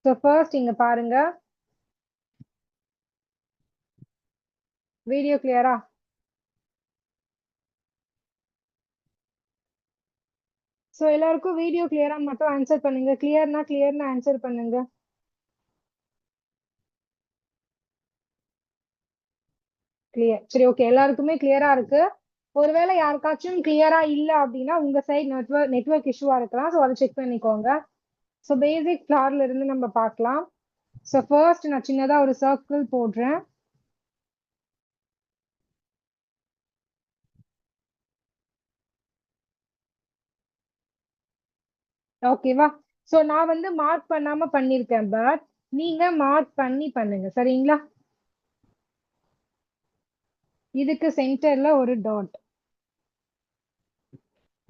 So first இங்க பாருங்க, video கிளியரா? ஸோ எல்லாருக்கும் வீடியோ கிளியரா மட்டும் ஆன்சர் பண்ணுங்க. கிளியர்னா ஆன்சர் பண்ணுங்க. கிளியர். சரி, ஓகே, எல்லாருக்குமே கிளியரா இருக்கு. ஒருவேளை யாருக்காச்சும் கிளியரா இல்ல அப்படின்னா உங்க சைடு நெட்வொர்க் இஷ்யூவா இருக்கலாம். ஸோ அதை செக் பண்ணிக்கோங்க. ஸோ பேசிக் ஃபிளார்ல இருந்து நம்ம பார்க்கலாம். ஸோ ஃபர்ஸ்ட் நான் சின்னதா ஒரு சர்க்கிள் போடுறேன். ஓகேவா? ஸோ நான் வந்து மார்க் பண்ணாம பண்ணிருக்கேன், பட் நீங்க மார்க் பண்ணி பண்ணுங்க, சரிங்களா? இதுக்கு சென்டர்ல ஒரு டாட்.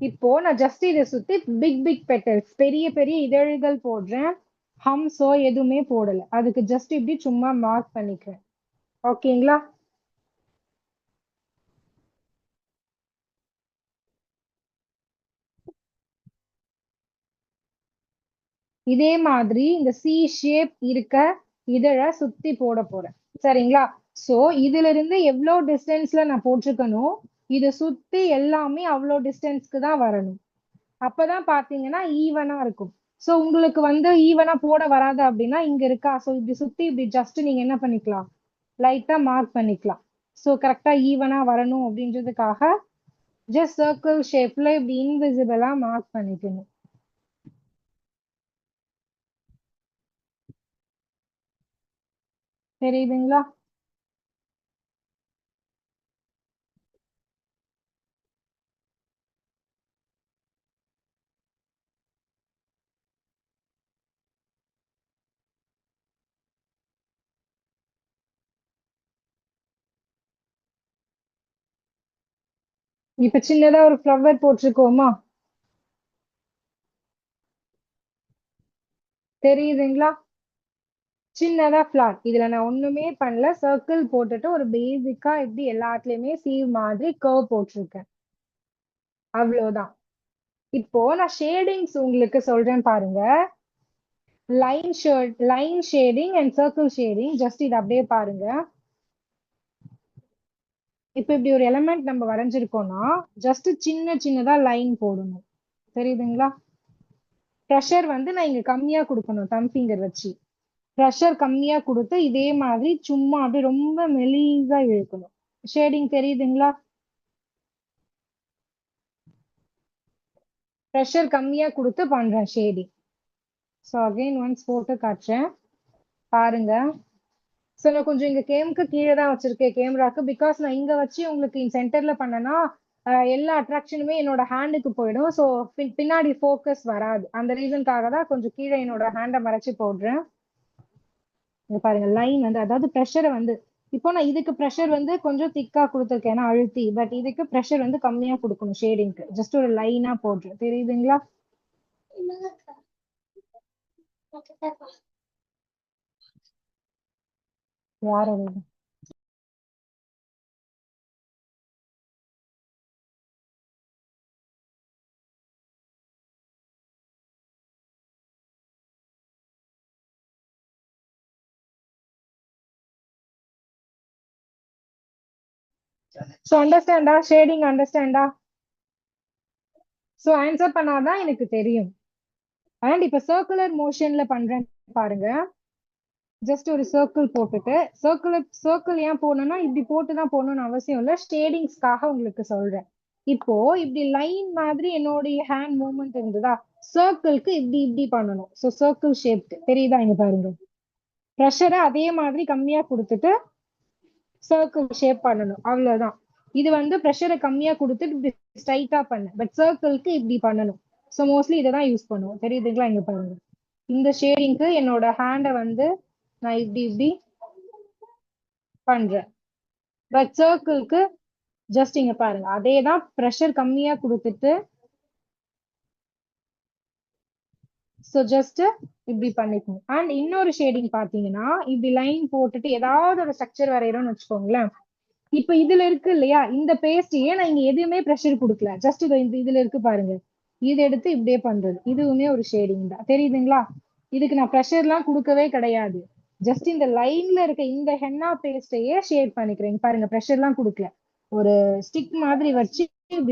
இப்போ நான் ஜஸ்ட் இதை சுத்தி பிக் பிக் பெட்டல்ஸ், பெரிய பெரிய இதழ்கள் போடுறேன். ஹம்ஸோ எதுவுமே போடல. அதுக்கு ஜஸ்ட் இப்படி சும்மா மார்க் பண்ணிக்கிறேன். ஓகேங்களா? இதே மாதிரி இந்த சி ஷேப் இருக்க இதழ சுத்தி போட போறேன், சரிங்களா? சோ இதுல இருந்து எவ்வளவு டிஸ்டன்ஸ்ல நான் போட்டிருக்கணும், இதை சுத்தி எல்லாமே அவ்வளோ டிஸ்டன்ஸ்க்கு தான் வரணும். அப்பதான் பாத்தீங்கன்னா ஈவனா இருக்கும். சோ உங்களுக்கு வந்து ஈவனா போட வராது அப்படின்னா இங்க இருக்கா, சோ இப்படி சுத்தி இப்படி ஜஸ்ட் நீங்க என்ன பண்ணிக்கலாம், லைட்டா மார்க் பண்ணிக்கலாம். சோ கரெக்டா ஈவனா வரணும் அப்படின்றதுக்காக ஜஸ்ட் சர்க்கிள் ஷேப்ல இப்படி இன்விசிபிளா மார்க் பண்ணிக்கணும். தெரியுதுங்களா? இப்ப சின்னதா ஒரு ஃப்ளவர் போட்டிருக்கோமா? தெரியுதுங்களா? சின்னதா ஃபிளார். இதுல நான் ஒண்ணுமே பண்ணல, சர்க்கிள் போட்டுட்டு ஒரு பேசிக்கா எப்படி எல்லாத்துலயுமே சீவ் மாதிரி கர்வ் போட்டிருக்கேன், அவ்வளவுதான். இப்போ நான் ஷேடிங்ஸ் உங்களுக்கு சொல்றேன் பாருங்க. Line shading and circle shading. Just இது அப்படியே பாருங்க. இப்ப இப்படி ஒரு எலிமெண்ட் நம்ம வரைஞ்சிருக்கோம்னா ஜஸ்ட் சின்ன சின்னதா லைன் போடணும், தெரியுதுங்களா? ப்ரெஷர் வந்து நான் இங்க கம்மியா கொடுக்கணும், தம் ஃபிங்கர் வச்சு ப்ரெஷர் கம்மியா கொடுத்து இதே மாதிரி சும்மா அப்படியே ரொம்ப மெலிசா இழுக்கணும். ஷேடிங் தெரியுதுங்களா? ப்ரெஷர் கம்மியா கொடுத்து பண்றேன் ஷேடிங். ஸோ அகைன் ஒன்ஸ் போட்டு காட்டுறேன் பாருங்க. ஸோ நான் கொஞ்சம் இங்க கேமுக்கு கீழே தான் வச்சிருக்கேன் கேமராக்கு, பிகாஸ் நான் இங்க வச்சு உங்களுக்கு சென்டர்ல பண்ணனா எல்லா அட்ராக்ஷனுமே என்னோட ஹேண்டுக்கு போயிடும். ஸோ பின்னாடி ஃபோக்கஸ் வராது. அந்த ரீசனுக்காக தான் கொஞ்சம் கீழே என்னோட ஹேண்டை மறைச்சு போடுறேன். இங்க பாருங்க லைன் வந்து, அதாவது ப்ரெஷரை வந்து, இப்போ நான் இதுக்கு ப்ரெஷர் வந்து கொஞ்சம் திக்கா கொடுத்துருக்கேன் ஏன்னா அழுத்தி, பட் இதுக்கு ப்ரெஷர் வந்து கம்மியா கொடுக்கணும் ஷேடிங்க்கு. ஜஸ்ட் ஒரு லைனா போடுறேன், தெரியுதுங்களா? யாரோட? ஸோ அண்டர்ஸ்டாண்டா? ஷேடிங் அண்டர்ஸ்டாண்டா? ஸோ ஆன்சர் பண்ணாதான் எனக்கு தெரியும். அண்ட் இப்ப சர்க்குலர் மோஷன்ல பண்றேன் பாருங்க. ஜஸ்ட் ஒரு சர்க்கிள் போட்டுட்டு, சர்க்கிள் ஏன் போடணும்னா இப்படி போட்டுதான் போடணும்னு அவசியம் இல்லை, ஷேடிங்ஸ்க்காக உங்களுக்கு சொல்றேன். இப்போ இப்படி லைன் மாதிரி என்னுடைய ஹேண்ட் மூவ்மெண்ட் இருந்ததா, சர்க்கிள்க்கு இப்படி இப்படி பண்ணணும். ஸோ சர்க்கிள் ஷேப் தெரியுதா? இங்க பாருங்க, ப்ரெஷரை அதே மாதிரி கம்மியா கொடுத்துட்டு சர்க்கிள் ஷேப் பண்ணணும், அவ்வளவுதான். இது வந்து ப்ரெஷரை கம்மியா கொடுத்துட்டு இப்படி ஸ்ட்ரைட்டா பண்ண, பட் சர்க்கிள்க்கு இப்படி பண்ணணும். ஸோ மோஸ்ட்லி இதை தான் யூஸ் பண்ணுவோம், தெரியுதுங்களா? இங்க பாருங்க, இந்த ஷேடிங்க்கு என்னோட ஹேண்டை வந்து நான் இப்படி இப்படி பண்றேன். பட் சர்க்கிள்க்கு ஜஸ்ட் இங்க பாருங்க, அதே தான், ப்ரெஷர் கம்மியா கொடுத்துட்டு ஸோ ஜஸ்ட் இப்படி பண்ணிக்கணும். அண்ட் இன்னொரு ஷேடிங் பாத்தீங்கன்னா, இப்படி லைன் போட்டுட்டு ஏதாவது ஒரு ஸ்ட்ரக்சர் வரைகிறோம்னு வச்சுக்கோங்களேன். இப்ப இதுல இருக்கு இல்லையா இந்த பேஸ்டையே, நான் இங்க எதுவுமே ப்ரெஷர் கொடுக்கல, ஜஸ்ட் இதுல இருக்கு பாருங்க, இது எடுத்து இப்படியே பண்றது, இதுவுமே ஒரு ஷேடிங் தான், தெரியுதுங்களா? இதுக்கு நான் ப்ரெஷர்லாம் கொடுக்கவே கிடையாது. ஜஸ்ட் இந்த லைன்ல இருக்க இந்த ஹென்னா பேஸ்டையே ஷேட் பண்ணிக்கிறேன். பாருங்க, ப்ரெஷர்லாம் கொடுக்கல. ஒரு ஸ்டிக் மாதிரி வச்சு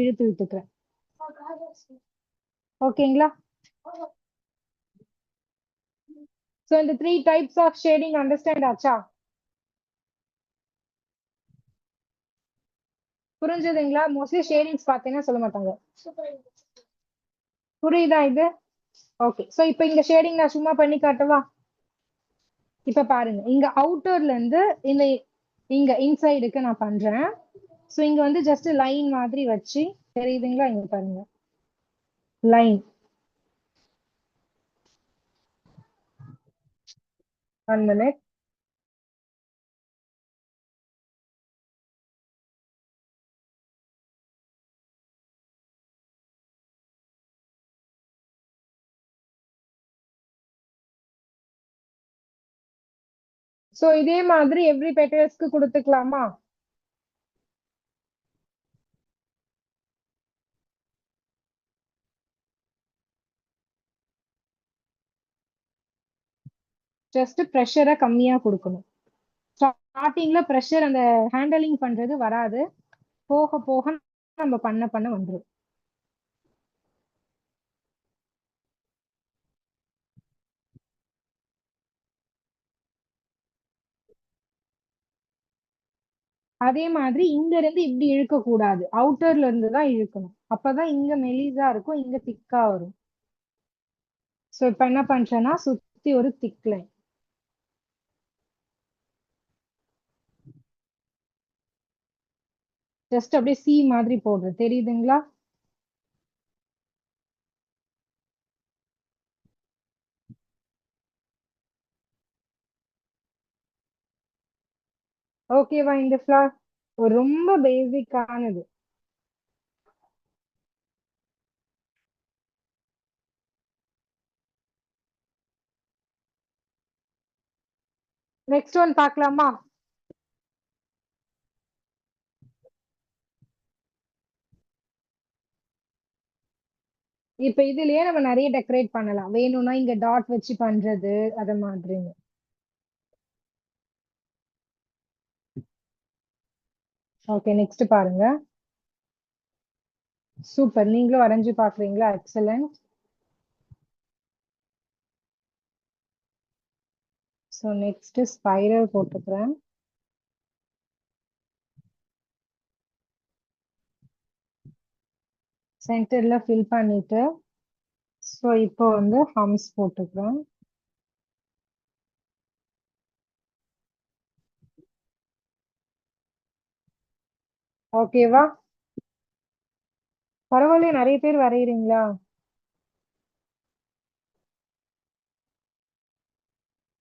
இழுத்து விட்டுக்கிறேன். ஓகேங்களா? சோ இந்த 3 டைப்ஸ் ஆஃப் ஷேடிங் அண்டர்ஸ்டாண்ட் ஆச்சா? புரிஞ்சதுங்களா? மோஸ்ட்லி ஷேடிங்ஸ் பார்த்தீங்கன்னா சொல்ல மாட்டாங்க. புரியுதா இது? ஓகே. சோ இப்போ இங்க ஷேடிங் நான் சும்மா பண்ணி காட்டவா? இப்ப பாருங்க, இங்க அவுட்டர்ல இருந்து இந்த இங்க இன்சைடுக்கு நான் பண்றேன். சோ இங்க வந்து ஜஸ்ட் லைன் மாதிரி வச்சு, தெரியுதுங்களா? இங்க பாருங்க, லைன். 1 minute. சோ இதே மாதிரி எவ்ரி பெட்டல்ஸ்க்கு கொடுத்துக்கலாமா? ஜஸ்ட் ப்ரெஷரை கம்மியா கொடுக்கணும். ஸ்டார்டிங்ல ப்ரெஷர் அந்த ஹேண்டலிங் பண்றது வராது, போக போக நம்ம பண்ண பண்ண வந்துடும். அதே மாதிரி இங்க இருந்து இப்படி இழுக்க கூடாது, அவுட்டர்ல இருந்து தான் இழுக்கணும். அப்பதான் இங்க மெலிசா இருக்கும், இங்க திக்கா வரும். சோ இப்ப என்ன பண்றேன்னா, சுத்தி ஒரு திக் லைன் ஜஸ்ட் அப்படியே சி மாதிரி போடுறேன், தெரியுதுங்களா? ஓகேவா? இந்த ஃபிளார் ரொம்ப பேசிக்கானது. நெக்ஸ்ட் ஒன் பார்க்கலாமா? இப்ப இதுலயே நம்ம நிறைய டெக்கரேட் பண்ணலாம், வேணும்னா இங்க டாட் வச்சு பண்றது அது மாதிரி. ஓகே, நெக்ஸ்ட் பாருங்க. சூப்பர், நீங்களும் வரைஞ்சு பாக்குறீங்களா? எக்ஸலண்ட். ஸோ நெக்ஸ்ட் ஸ்பைரல் போட்டுக்கிறேன். சென்டர்ல ஃபில் பண்ணிட்டு, ஸோ இப்போ வந்து ஹம்ஸ் போட்டுக்கிறேன். ஓகேவா? பரவாயில்லையே, நிறைய பேர் வரைகிறீங்களா?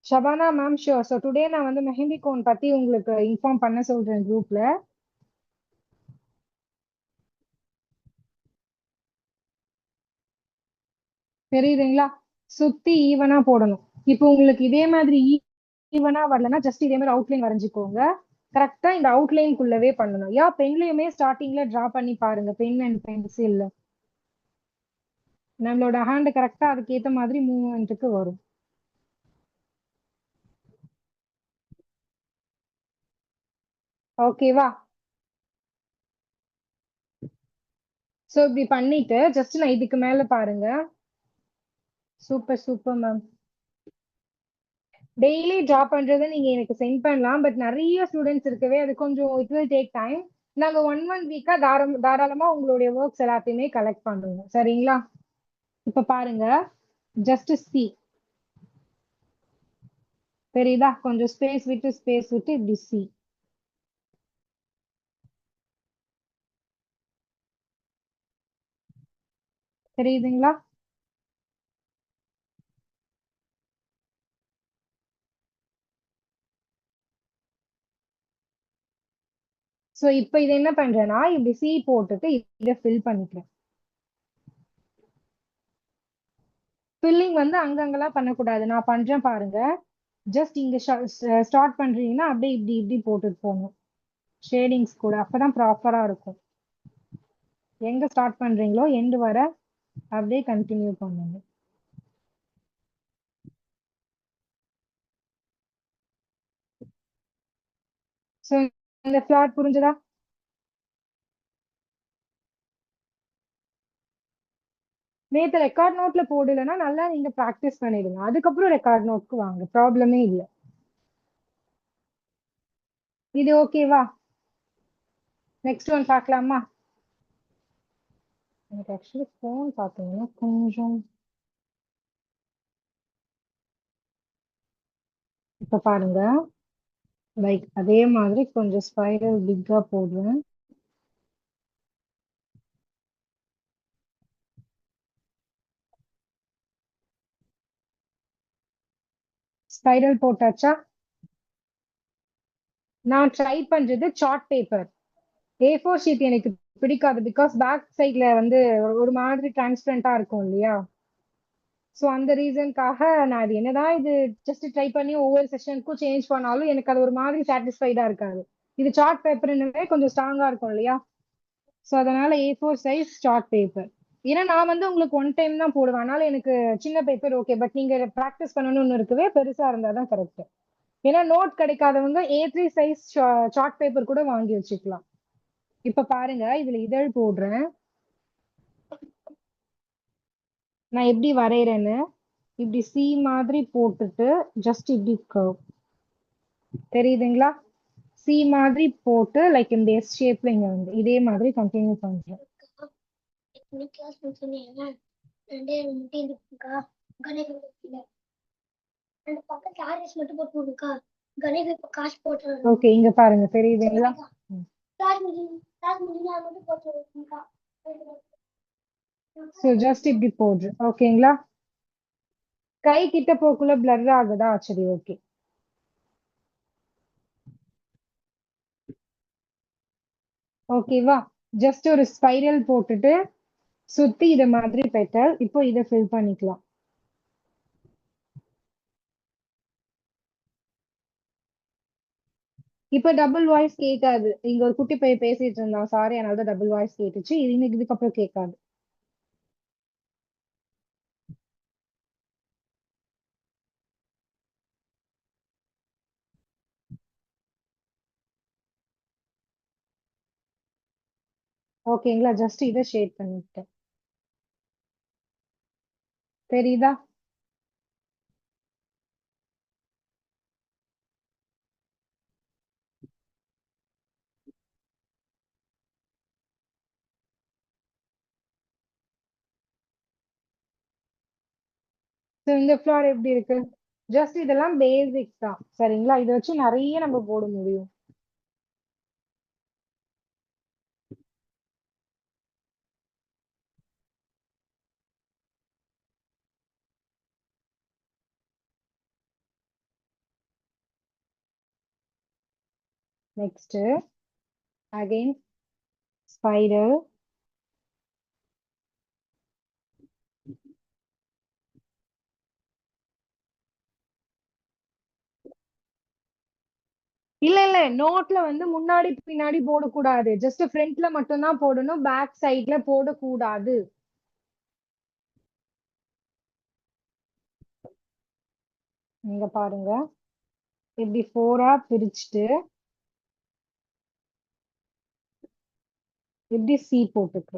Shabana ma'am, sure. So today நான் வந்து மெஹந்தி கோன் பத்தி உங்களுக்கு இன்ஃபார்ம் பண்ண சொல்றேன் குரூப்ல. தெரியுதுங்களா? சுத்தி ஈவனா போடணும். இப்போ உங்களுக்கு இதே மாதிரி ஈவனா வரலன்னா ஜஸ்ட் இதே மாதிரி அவுட்லைன் வரைஞ்சுக்கோங்க. கரெக்டா இந்த அவுட்லைனுக்குள்ளவே பண்ணணும். யா பென்லயுமே ஸ்டார்டிங்ல டிரா பண்ணி பாருங்க, பென் அண்ட் பென்சில்ல. நம்மளோட ஹேண்ட் கரெக்டா அதுக்கு ஏத்த மாதிரி மூவ்மெண்ட்டுக்கு வரும். ஓகேவா? சோ இப்படி பண்ணிட்டு ஜஸ்ட் நான் இதுக்கு மேல பாருங்க. Super super ma'am. Daily draw பண்றதை நீங்க எனக்கு சென்ட் பண்ணலாம், பட் நிறைய ஸ்டூடெண்ட்ஸ் இருக்கவே அது கொஞ்சம் இட் வில் டேக் டைம். நாங்க 1 வீக்கா தாராளமா உங்களுடைய ஒர்க்ஸ் எல்லாத்தையுமே கலெக்ட் பண்ணுவோம், சரிங்களா? இப்ப பாருங்க, ஜஸ்ட் சி, தெரியுதா? கொஞ்சம் ஸ்பேஸ் விட்டு இப்படி சி. தெரியுதுங்களா? சோ இப்ப இது என்ன பண்றேன்னா, இப்படி சி போட்டுட்டு இதை ஃபில் பண்ணிக்கிறேன். ஃபில்லிங் வந்து அங்கங்கெல்லாம் பண்ணக்கூடாது, நான் பண்றேன் பாருங்க. ஜஸ்ட் இங்க ஸ்டார்ட் பண்றீங்கன்னா அப்படியே இப்படி இப்படி போட்டுட்டு போகணும் ஷேடிங்ஸ் கூட, அப்பதான் ப்ராப்பரா இருக்கும். எங்க ஸ்டார்ட் பண்றீங்களோ எண்டு வர அப்படியே கண்டினியூ பண்ணுங்க. சோ இந்த ஃபிளாட் புரிஞ்சுதா? நேத்து ரெக்கார்ட் நோட்ல போடலன்னா நல்லா நீங்க ப்ராக்டிஸ் பண்ணிடுங்க, அதுக்கப்புறம் ரெக்கார்ட் நோட்க்கு வாங்க, ப்ராப்ளமே இல்ல. இது ஓகேவா? நெக்ஸ்ட் ஒன் பார்க்கலாமா? எனக்கு ஆக்சுவலி ஃபோன் பார்த்தீங்கன்னா கொஞ்சம் இப்ப பாருங்க, லைக் அதே மாதிரி கொஞ்சம் ஸ்பைரல் பிக்கா போடுவேன். ஸ்பைரல் போட்டாச்சா? நான் ட்ரை பண்றது சார்ட் பேப்பர். A4 ஷீட் எனக்கு பிடிக்காது, பிகாஸ் பேக் சைட்ல வந்து ஒரு மாதிரி டிரான்ஸ்பரண்டா இருக்கும் இல்லையா? ஸோ அந்த ரீசனுக்காக நான் அது என்னதான் இது ஜஸ்ட் ட்ரை பண்ணி ஒவ்வொரு செஷனுக்கும் சேஞ்ச் பண்ணாலும் எனக்கு அது ஒரு மாதிரி சாட்டிஸ்ஃபைடா இருக்காது. இது சார்ட் பேப்பர்னுமே கொஞ்சம் ஸ்ட்ராங்கா இருக்கும் இல்லையா? ஸோ அதனால A4 சைஸ் சார்ட் பேப்பர். ஏன்னா நான் வந்து உங்களுக்கு ஒன் டைம் தான் போடுவேன், அதனால எனக்கு சின்ன பேப்பர் ஓகே, பட் நீங்க ப்ராக்டிஸ் பண்ணணும்னு இருக்கவே பெருசா இருந்தா தான் கரெக்ட். ஏன்னா நோட் கிடைக்காதவங்க A3 சைஸ் சார்ட் பேப்பர் கூட வாங்கி வச்சுக்கலாம். இப்ப பாருங்க, இதுல இதழ் போடுறேன். நான் எப்படி வரைகிறேன்னு, இப்படி சி மாதிரி போட்டுட்டு ஜஸ்ட் இப்படி curve. தெரியுதுங்களா? சி மாதிரி போட்டு லைக் இந்த எஸ் ஷேப்ல இங்க வந்து இதே மாதிரி கண்டினியூ பண்றேன். ஓகே, இங்க பாருங்க, தெரியுதுங்களா? ஸோ ஜஸ்ட் இப்படி போடுறேன், ஓகேங்களா? கை கிட்ட போக்குள்ள பிளர் ஆகுதா? சரி, ஓகே. ஓகேவா? ஜஸ்ட் ஒரு ஸ்பைரல் போட்டுட்டு சுத்தி இத மாதிரி பெட்டல், இப்போ இதை ஃபில் பண்ணிக்கலாம். இப்ப டபுள் வாய்ஸ் கேட்காது. இங்க ஒரு குட்டி பையன் பேசிட்டு இருந்தான், சாரி, அதனால டபுள் வாய்ஸ் கேட்டுச்சு. இது இதுக்கப்புறம் கேட்காது. ஓகேங்களா? ஜஸ்ட் இதை ஷேட் பண்ணிட்டேன். தெரியுதா? So இந்த ஃபிளார் எப்படி இருக்கு? ஜஸ்ட் இதெல்லாம் பேசிக்ஸ் தான், சரிங்களா? இதை வச்சு நிறைய நம்ம போட முடியும். Next again spiral. இல்ல இல்ல, நோட்ல வந்து முன்னாடி பின்னாடி போடக்கூடாது, ஜஸ்ட் ஃப்ரண்ட்ல மட்டும் தான் போடணும், பேக் சைட்ல போடக்கூடாது. இங்க பாருங்க, இப்படி ஃபோரா பிரிச்சுட்டு இப்படி சி போட்டுக்கு.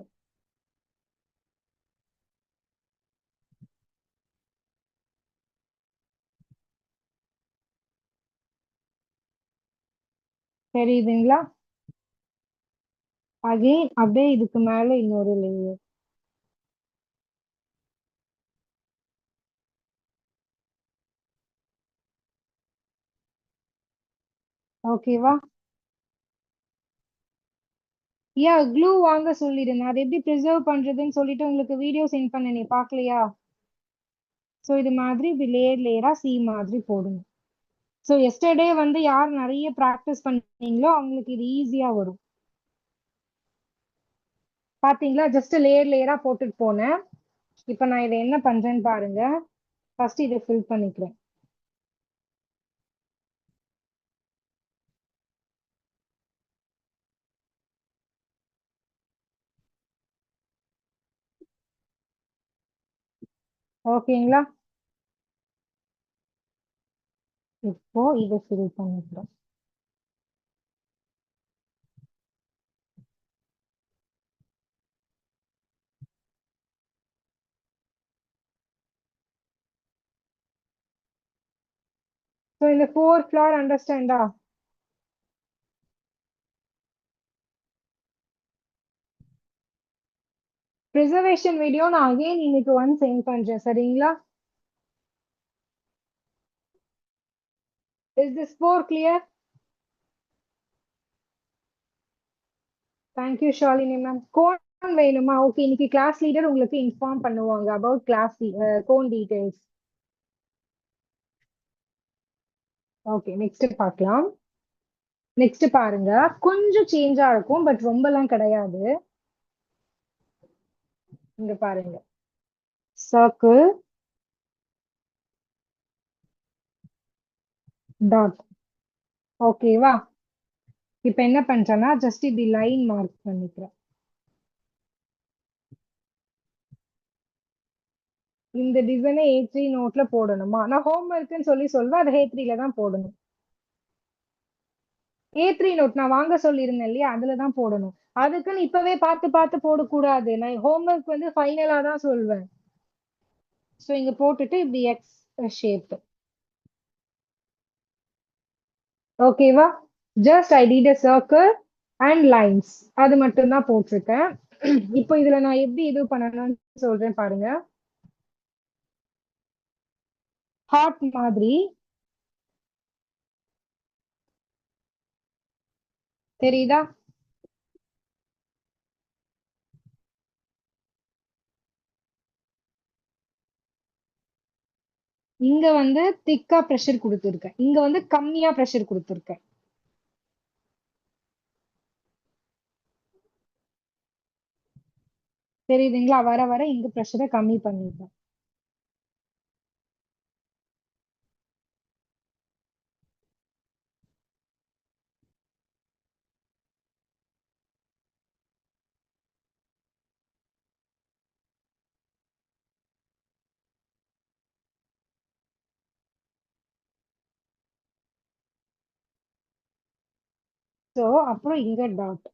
தெரியுதுங்களா? அகைன் அப்படியே இதுக்கு மேல இன்னொரு லேயர். ஓகேவா? க்ளூ வாங்க சொல்லிடுங்க, அது எப்படி ப்ரிசர்வ் பண்றதுன்னு சொல்லிட்டு உங்களுக்கு வீடியோ சென்ட் பண்ண, நீ பாக்கலையா? சோ இது மாதிரி இப்படி லேயர் லேயரா சி மாதிரி போடுங்க. சோ எஸ்டர்டே வந்து யார் நிறைய ப்ராக்டிஸ் பண்ணீங்களோ அவங்களுக்கு இது ஈஸியா வரும். பாத்தீங்களா? ஜஸ்ட் லேயர் லேயரா போட்டுட்டு போனேன். இப்ப நான் இதை என்ன பண்றேன்னு பாருங்க. ஃபர்ஸ்ட் இதை ஃபில் பண்ணிக்கிறேன். ஓகேங்களா? இப்போ இதை ஃபில் பண்ணிக்கிறேன். ஸோ இந்த 4 ஃபிளார் அண்டர்ஸ்டாண்டா? ப்ரிசர்வேஷன் வீடியோ நான் அகைன் இன்னைக்கு ஒன் சென்ட் பண்றேன், சரிங்களா? Is this 4 clear? Thank you Shalini ma'am. Cone வேணுமா? ஓகே, இன்னைக்கு கிளாஸ் லீடர் உங்களுக்கு இன்ஃபார்ம் பண்ணுவாங்க about class cone details. Okay, next பார்க்கலாம். நெக்ஸ்ட் பாருங்க, கொஞ்சம் சேஞ்சா இருக்கும் பட் ரொம்பலாம் கிடையாது. இங்க பாருங்க, சர்க்கிள் டாட். ஓகேவா? இப்ப என்ன பண்றேன்னா ஜஸ்ட் இப்படி லைன் மார்க் பண்ணிக்கிறேன். இந்த டிசைனை A3 நோட்ல போடணுமா? நான் ஹோம் ஒர்க்னு சொல்லி சொல்வேன், அதை A3ல தான் போடணும். A3 நோட் நான் வாங்க சொல்லியிருந்தேன் இல்லையா, அதுல தான் போடணும். அதுக்குன்னு இப்பவே பார்த்து பார்த்து போடக்கூடாது. நான் ஹோம் ஒர்க் வந்து ஃபைனலா தான் சொல்வேன். ஸோ இங்க போட்டுட்டு இப்படி எக்ஸ் ஷேப். ஓகேவா? Just I did a circle and lines, அது மட்டும் தான் போட்டிருக்கேன். இப்போ இதுல நான் எப்படி இது பண்ணணும்னு சொல்றேன் பாருங்க. ஹார்ட் மாதிரி தெரியுதா? இங்க வந்து திக்கா ப்ரெஷர் கொடுத்துருக்கேன், இங்க வந்து கம்மியா ப்ரெஷர் கொடுத்துருக்கேன். தெரியுதுங்களா? வர வர இங்க ப்ரெஷரை கம்மி பண்ணிருக்கேன். ஸோ அப்புறம் இங்க டாட்.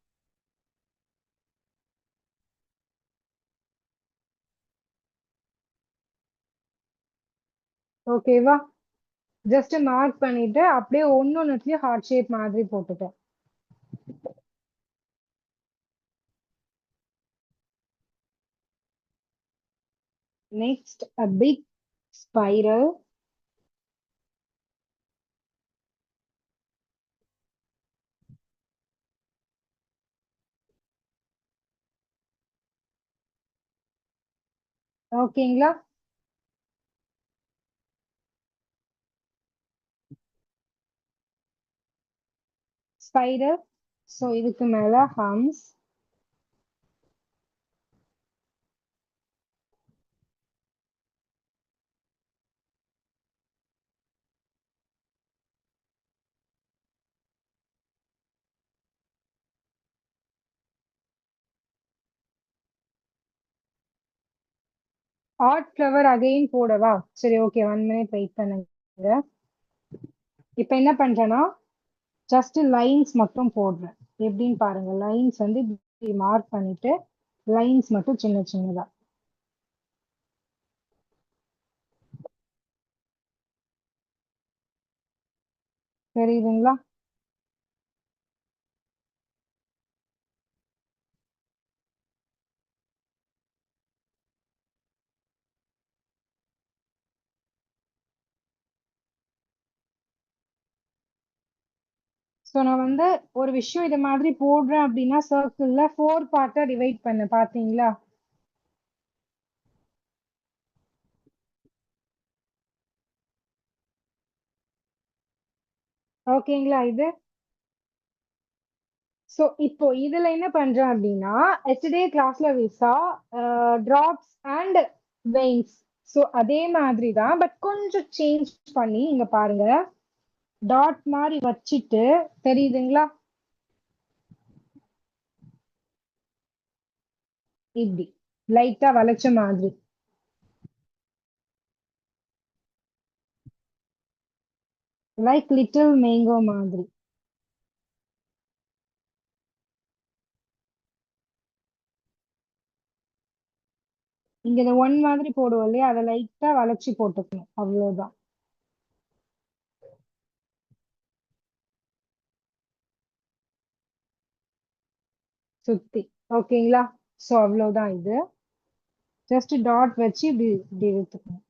ஓகேவா? ஜஸ்ட் மார்க் பண்ணிட்டு அப்படியே ஒன்னொன்னுலயும் ஹார்ட் ஷேப் மாதிரி போட்டுட்டேன். Next a big spiral. ஓகேங்களா? ஸ்பைடர். ஸோ இதுக்கு மேல ஹம்ஸ். ஆர்ட் ஃப்ளவர் அகைன் போடவா? சரி, ஓகே, 1 மினிட் வெயிட் பண்ணுங்க. இப்ப என்ன பண்றேன்னா ஜஸ்ட் லைன்ஸ் மட்டும் போடுறேன். எப்படின்னு பாருங்க, லைன்ஸ் வந்து மார்க் பண்ணிட்டு லைன்ஸ் மட்டும் சின்ன சின்னதா. தெரியுதுங்களா? ஸோ நான் வந்து ஒரு விஷயம் இது மாதிரி போடுறேன் அப்படின்னா சர்க்கிள்ல 4 பார்ட்டா டிவைட் பண்ண பாத்தீங்களா? ஓகேங்களா இது? ஸோ இப்போ இதுல என்ன பண்றேன் அப்படின்னா எஸ்டர்டே கிளாஸ்ல visa drops and veins. So அதே மாதிரி தான் பட் கொஞ்சம் சேஞ்ச் பண்ணி இங்க பாருங்க, டாட் மாதிரி வச்சிட்டு, தெரியுதுங்களா? இப்படி லைட்டா வளைச்ச மாதிரி, லைக் லிட்டில் மேங்கோ மாதிரி. இங்க இந்த ஒன் மாதிரி போடுவோம் இல்லையா, அதை லைட்டா வளைச்சு போட்டுக்கணும், அவ்வளவுதான். சுத்தி. ஓகேங்களா? சோ அவ்வளவுதான் இது. ஜஸ்ட் டாட் வச்சு இப்படி இப்படி இழுத்துக்கணும்.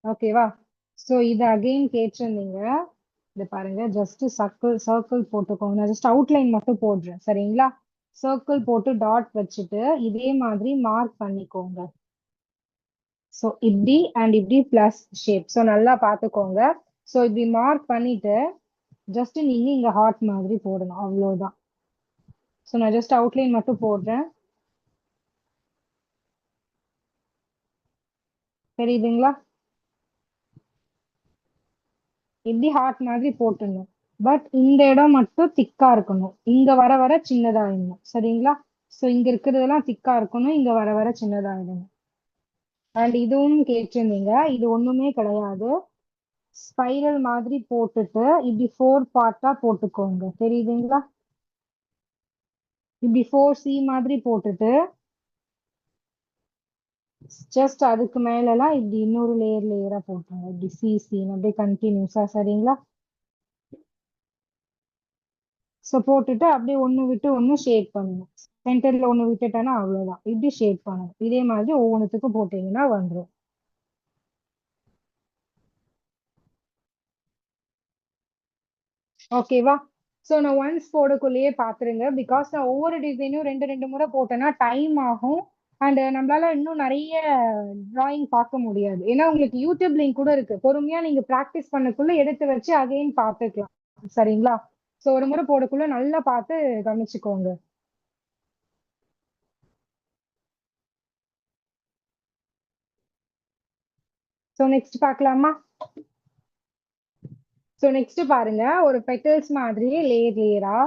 ஓகேவா? சோ இது அகைன் கேட்டிருந்தீங்க. இது பாருங்க, ஜஸ்ட் சர்க்கிள் சர்க்கிள் போட்டுக்கோங்க. நான் ஜஸ்ட் அவுட்லைன் மட்டும் போடுறேன். சரிங்களா? சர்க்கிள் போட்டு டாட் வச்சுட்டு இதே மாதிரி மார்க் பண்ணிக்கோங்க. ஸோ இப்படி அண்ட் இப்படி பிளஸ் ஷேப். ஸோ நல்லா பார்த்துக்கோங்க. ஸோ இப்படி மார்க் பண்ணிட்டு ஜஸ்ட் நீங்க இங்க ஹார்ட் மாதிரி போடணும். அவ்வளவுதான். ஸோ நான் ஜஸ்ட் அவுட்லைன் மட்டும் போடுறேன். தெரியுதுங்களா? இப்படி ஹார்ட் மாதிரி போட்டுடணும். பட் இந்த இடம் மட்டும் திக்கா இருக்கணும். இங்க வர வர சின்னதாயிடணும். சரிங்களா? ஸோ இங்க இருக்கிறதெல்லாம் திக்கா இருக்கணும். இங்க வர வர சின்னதாயிடணும். அண்ட் இதுவும் கேட்டிருந்தீங்க. இது ஒண்ணுமே கிடையாது. ஸ்பைரல் மாதிரி போட்டுட்டு இப்படி ஃபோர் பார்ட்டா போட்டுக்கோங்க. தெரியுதுங்களா? இப்படி ஃபோர் சி மாதிரி போட்டுட்டு ஜஸ்ட் அதுக்கு மேலலாம் இப்படி இன்னொரு லேயர் லேயரா போட்டுருங்க. இப்படி சி சின்னு அப்படியே கண்டினியூஸா. சரிங்களா? ஸோ போட்டுட்டு அப்படியே ஒண்ணு விட்டு ஒண்ணு ஷேட் பண்ணணும். சென்டர்ல ஒண்ணு விட்டுட்டேன்னா அவ்வளவுதான். இப்படி ஷேட் பண்ணணும். இதே மாதிரி ஒவ்வொன்றுத்துக்கும் போட்டீங்கன்னா வந்துடும். ஓகேவா? ஸோ நான் ஒன்ஸ் போடக்குள்ளேயே பாத்துருங்க. பிகாஸ் நான் ஒவ்வொரு டிசைனும் ரெண்டு ரெண்டு முறை போட்டேன்னா டைம் ஆகும். அண்ட் நம்மளால இன்னும் நிறைய டிராயிங் பார்க்க முடியாது. ஏன்னா உங்களுக்கு யூடியூப் லிங்க் கூட இருக்கு. பொறுமையா நீங்க ப்ராக்டிஸ் பண்ணக்குள்ள எடுத்து வச்சு அகைன் பார்த்துக்கலாம். சரிங்களா? ஸோ ஒரு முறை போடக்குள்ள நல்லா பார்த்து கவனிச்சுக்கோங்க. ஸோ நெக்ஸ்ட் பார்க்கலாமா? ஸோ நெக்ஸ்ட் பாருங்க, ஒரு பெட்டல்ஸ் மாதிரியே லேயர் லேயரா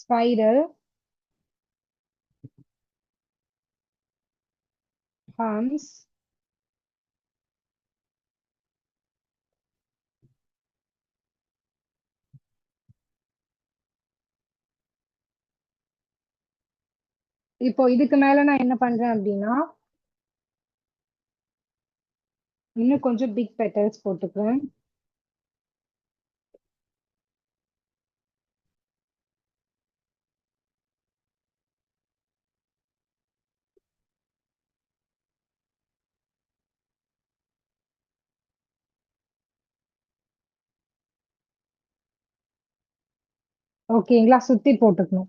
ஸ்பைரல், ஹம்ஸ், இப்போ இதுக்கு மேல நான் என்ன பண்றேன் அப்படின்னா இன்னும் கொஞ்சம் பிக் பெட்டல்ஸ் போட்டுக்கிறேன். ஓகேங்களா? சுத்தி போட்டுக்கணும்.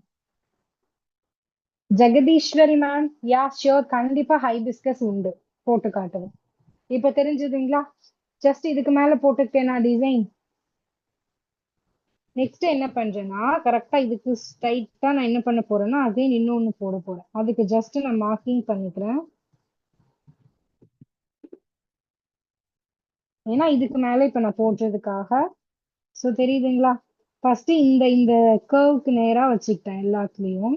ஜெகதீஸ்வரி மேம், யா ஷியோர், கண்டிப்பா ஹைபிஸ்கஸ் உண்டு. போட்டு காட்டுவேன். இப்ப தெரிஞ்சதுங்களா? ஜஸ்ட் இதுக்கு மேல போட்டுக்கிட்டேன் நான் டிசைன். நெக்ஸ்ட் என்ன பண்றேன்னா கரெக்டா இதுக்கு ஸ்ட்ரைட்டா நான் என்ன பண்ண போறேன்னா அகைன் இன்னொன்னு போட போறேன். அதுக்கு ஜஸ்ட் நான் மார்க்கிங் பண்ணிக்கிறேன். ஏன்னா இதுக்கு மேல இப்ப நான் போடுறதுக்காக. சோ தெரியுதுங்களா? ஃபர்ஸ்ட் இந்த இந்த கர்வ்க்கு நேரா வச்சுக்கிட்டேன் எல்லாத்துலயும்.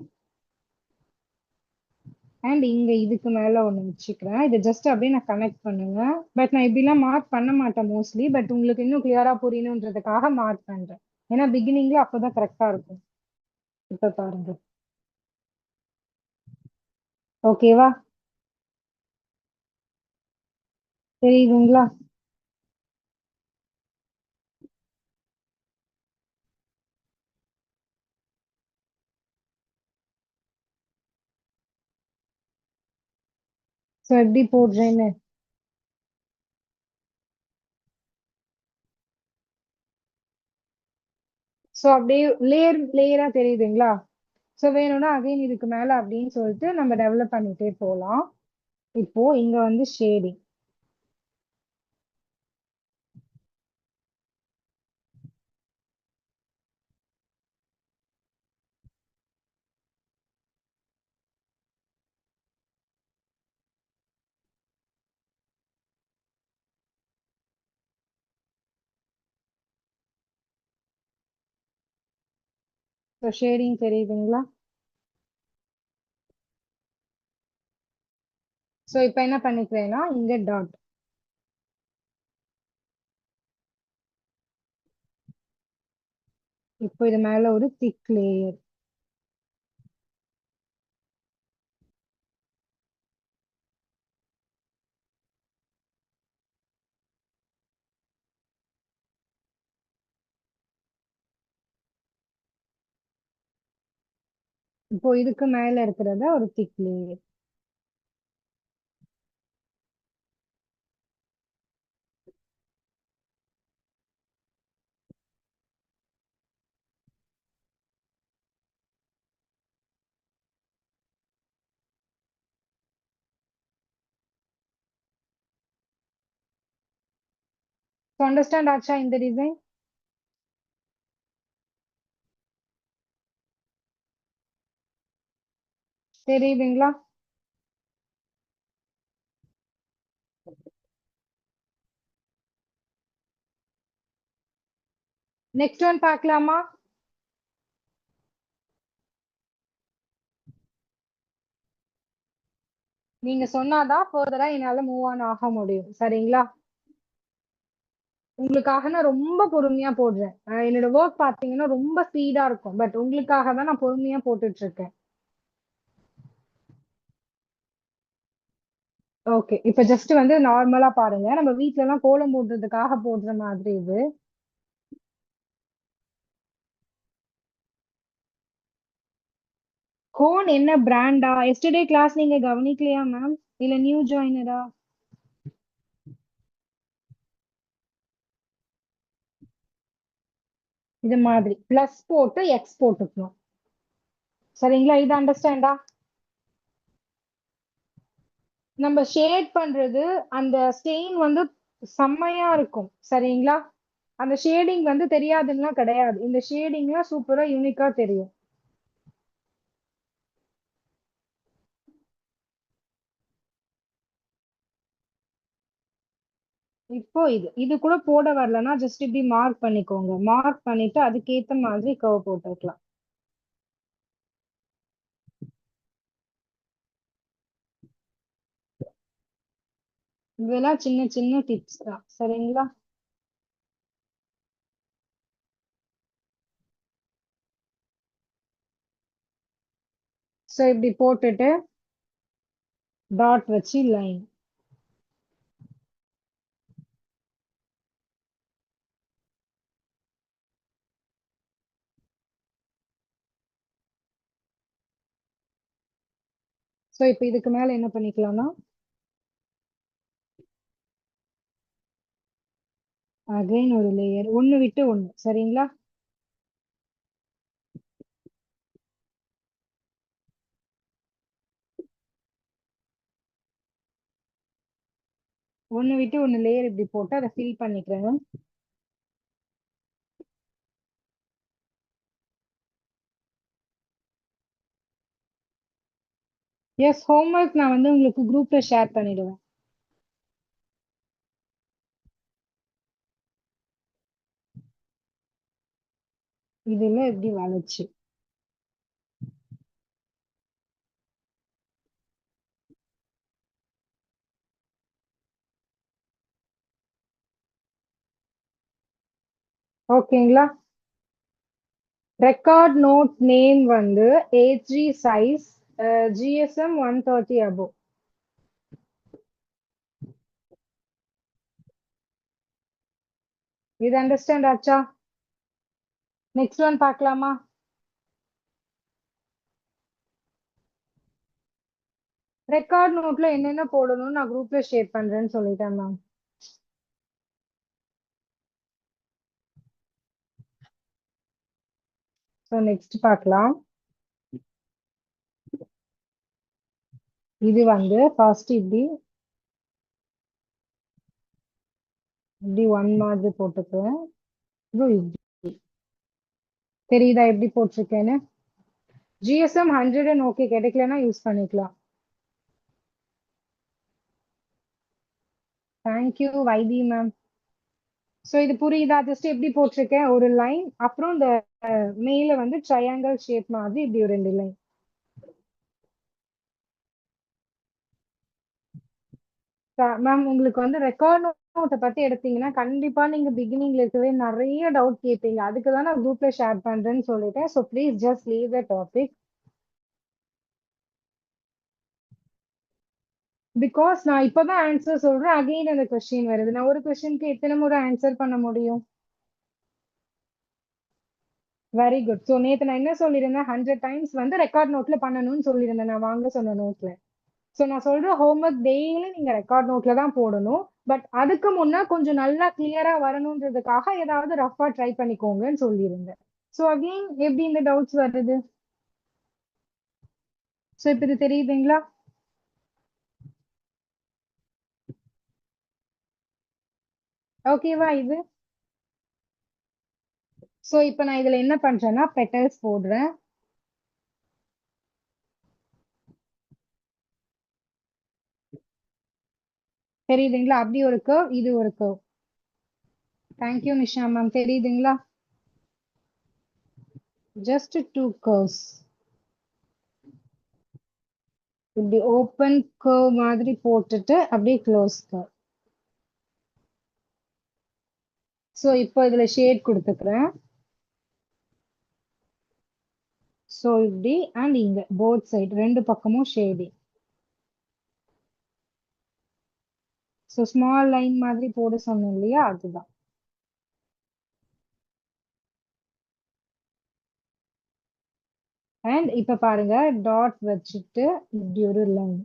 அண்ட் இங்க இதுக்கு மேல ஒண்ணு வச்சுக்கிறேன். இதை ஜஸ்ட் அப்படியே நான் கனெக்ட் பண்ணுங்க. பட் நான் இப்படிலாம் மார்க் பண்ண மாட்டேன் மோஸ்ட்லி. பட் உங்களுக்கு இன்னும் கிளியரா புரியணுன்றதுக்காக மார்க் பண்றேன். ஏன்னா பிகினிங்ல அப்பதான் கரெக்டா இருக்கும். இப்ப பாருங்க. ஓகேவா? தெரியுதுங்களா? சோ எப்படி போடுறேன்னு. சோ அப்படியே லேயர் லேயரா தெரியுதுங்களா? சோ வேணும்னா அகைன் இதுக்கு மேல அப்படின்னு சொல்லிட்டு நம்ம டெவலப் பண்ணிட்டே போலாம். இப்போ இங்க வந்து ஷேடிங். ஸோ ஷேடிங் தெரியுதுங்களா? ஸோ இப்போ என்ன பண்ணிக்கிறேன்னா இங்க டாட். இப்போ இது மேல ஒரு திக் லேயர். இப்போ இதுக்கு மேல இருக்கிறத ஒரு திக் லேயர். அண்டர்ஸ்டாண்ட் ஆச்சா இந்த டிசைன்? தெரியுதுங்களா? நெக்ஸ்ட் ஒன் பார்க்கலாமா? நீங்க சொன்னாதான் ஃபர்தரா என்னால மூவ் ஆன் ஆக முடியும். சரிங்களா? உங்களுக்காக நான் ரொம்ப பொறுமையா போடுறேன். என்னோட ஒர்க் பாத்தீங்கன்னா ரொம்ப ஸ்பீடா இருக்கும். பட் உங்களுக்காக தான் நான் பொறுமையா போட்டுட்டு இருக்கேன். ஓகே, இப்ப ஜஸ்ட் வந்து நார்மலா பாருங்க. நம்ம வீட்ல எல்லாம் கோலம் போடுறதுக்காக போடுற மாதிரி இது. கோன் என்ன பிராண்டா? எஸ்டர்டே கிளாஸ் நீங்க கவனிக்கலையா மேம்? இல்ல நியூ ஜாயினரா? இது மாதிரி பிளஸ் போட்டு எக்ஸ் போட்டுக்கணும். சரிங்களா? இது அண்டர்ஸ்டாண்டா? நம்ம ஷேட் பண்றது அந்த ஸ்டெயின் வந்து செம்மையா இருக்கும். சரிங்களா? அந்த ஷேடிங் வந்து தெரியாதுன்னா கிடையாது. இந்த ஷேடிங்லாம் சூப்பரா யூனிக்கா தெரியும். இப்போ இது கூட போட வரலன்னா ஜஸ்ட் இப்படி மார்க் பண்ணிக்கோங்க. மார்க் பண்ணிட்டு அதுக்கேத்த மாதிரி கர்வ் போட்டுக்கலாம். இதெல்லாம் சின்ன சின்ன டிப்ஸ் தான். சரிங்களா? சோ இப்படி போட்டுட்டு டாட் வச்சு லைன். சோ இப்போ இதுக்கு மேல என்ன பண்ணிக்கலாம்னா அகைன் ஒரு லேயர் ஒண்ணு விட்டு ஒண்ணு. சரிங்களா? ஒண்ணு விட்டு ஒண்ணு லேயர் இப்படி போட்டு அதை ஃபில் பண்ணிக்கிறேன். எஸ், ஹோம்ஒர்க் நான் வந்து உங்களுக்கு குரூப்ல ஷேர் பண்ணிடுவேன். இதுல எப்படி வளைச்சு ஓகேங்களா? ரெக்கார்ட் நோட் நேம் வந்து A3 சைஸ், GSM 130 above. இது அண்டர்ஸ்டாண்ட் ஆச்சா? நெக்ஸ்ட் ஒன் பார்க்கலாமா? ரெக்கார்ட் நோட்ல என்னென்ன போடணும்னு நான் குரூப்ல ஷேர் பண்றேன்னு சொல்லிட்டேன் மேம். ஸோ நெக்ஸ்ட் பார்க்கலாம். இது வந்து ஃபர்ஸ்ட் இப்படி இப்படி ஒன் மாதிரி போட்டுக்குவேன். இது இப்படி தெரியுதா எப்படி போட்டிருக்கேன்னு? GSM 100 ஓகே, கிடைக்கலன்னா யூஸ் பண்ணிக்கலாம். Thank you why this ma'am. ஸோ இது புரியுதா? ஜஸ்ட் எப்படி போட்டிருக்கேன் ஒரு லைன், அப்புறம் இந்த மேல வந்து ட்ரையாங்கிள் ஷேப் மாதிரி இப்படி ஒரு 2 லைன். மேம் உங்களுக்கு வந்து ரெக்கார்ட் நோட்டை பத்தி எடுத்தீங்கன்னா கண்டிப்பா நீங்க பிகினிங்ல இருக்கவே நிறைய டவுட் கேட்பீங்க. அதுக்கு தான் நான் குரூப்ல ஷேர் பண்றேன்னு சொல்லிட்டேன். So please just leave the topic. Because நான் இப்பதான் ஆன்சர் சொல்றேன், அகைன் அந்த கொஸ்டின் வருது. நான் ஒரு கொஸ்டினுக்கு எத்தனை முறை ஆன்சர் பண்ண முடியும்? Very good. ஸோ நேத்து நான் என்ன சொல்லியிருந்தேன், 100 டைம்ஸ் வந்து ரெக்கார்ட் நோட்ல பண்ணணும்னு சொல்லியிருந்தேன் நான் வாங்க சொன்ன நோட்ல. ஸோ நான் சொல்ற ஹோம்ஒர்க் டெய்லி நீங்க ரெக்கார்ட் நோட்ல தான் போடணும். பட் அதுக்கு முன்னா கொஞ்சம் நல்லா கிளியரா வரணுன்றதுக்காக ஏதாவது ரஃபா ட்ரை பண்ணிக்கோங்கன்னு சொல்லியிருந்தேன். ஸோ அகைன் எப்படி இந்த டவுட்ஸ் வருது? ஸோ இப்போ இது தெரியுதுங்களா? ஓகேவா இது? ஸோ இப்போ நான் இதுல என்ன பண்றேன்னா பெட்டல்ஸ் போடுறேன். தெரியுதுங்களா? அப்படி ஒரு கர்வ், இது ஒரு கர்வ். Thank you Nisha ma'am. தெரியுதுங்களா? Just two curves. இப்படி ஓப்பன் கர்வ் மாதிரி போட்டுட்டு அப்படியே க்ளோஸ் கர்வ். ஸோ இப்போ இதுல ஷேட் கொடுத்துக்கிறேன். ஸோ இப்படி அண்ட் இங்க போத் சைடு ரெண்டு பக்கமும் ஷேடிங். ஸோ ஸ்மால் லைன் மாதிரி போட சொன்னேன் இல்லையா, அதுதான். அண்ட் இப்ப பாருங்க, டாட் வச்சுட்டு இப்படி ஒரு லைன்,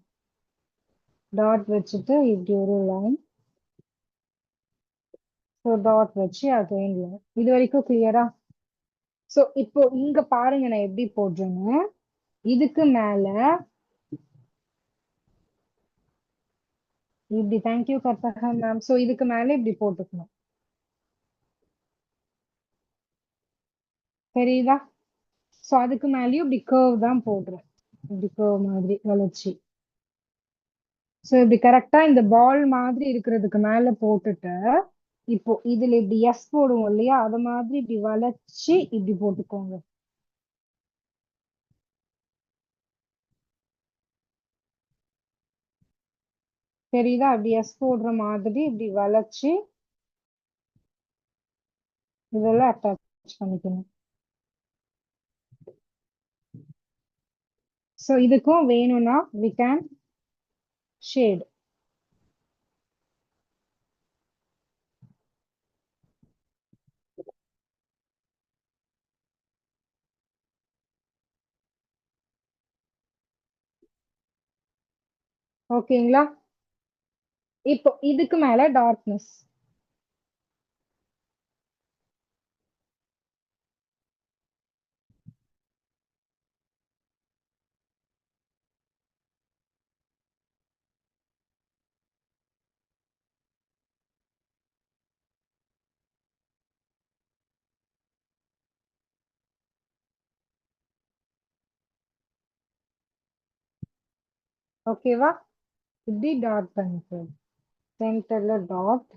டாட் வச்சுட்டு இப்படி ஒரு லைன், ஸோ டாட் வச்சு அகைன் லைன். இது வரைக்கும் கிளியரா? ஸோ இப்போ இங்க பாருங்க நான் எப்படி போடுறேன்னு. இதுக்கு மேல இப்படி, தேங்க்யூ கற்பகா மேம். ஸோ இதுக்கு மேல இப்படி போட்டுக்கணும். தெரியுதா? ஸோ அதுக்கு மேலயும் இப்படி கர்வ் தான் போடுறேன், இப்படி கர்வ் மாதிரி வளைச்சி. ஸோ இப்படி கரெக்டா இந்த பால் மாதிரி இருக்கிறதுக்கு மேல போட்டுட்டு இப்போ இதுல இப்படி எஸ் போடுவோம் இல்லையா, அது மாதிரி இப்படி வளைச்சு இப்படி போட்டுக்கோங்க. தெரியுதா? அப்படி எஸ் போடுற மாதிரி இப்படி வளைச்சு இதெல்லாம் அட்டாச் பண்ணிக்கணும். ஸோ இதுக்கும் வேணும்னா we can shade. ஓகேங்களா? இப்போ இதுக்கு மேல டார்க்னஸ். ஓகேவா? இப்படி டாட் பண்ணிக்கோங்க, சென்டர்ல டாட்.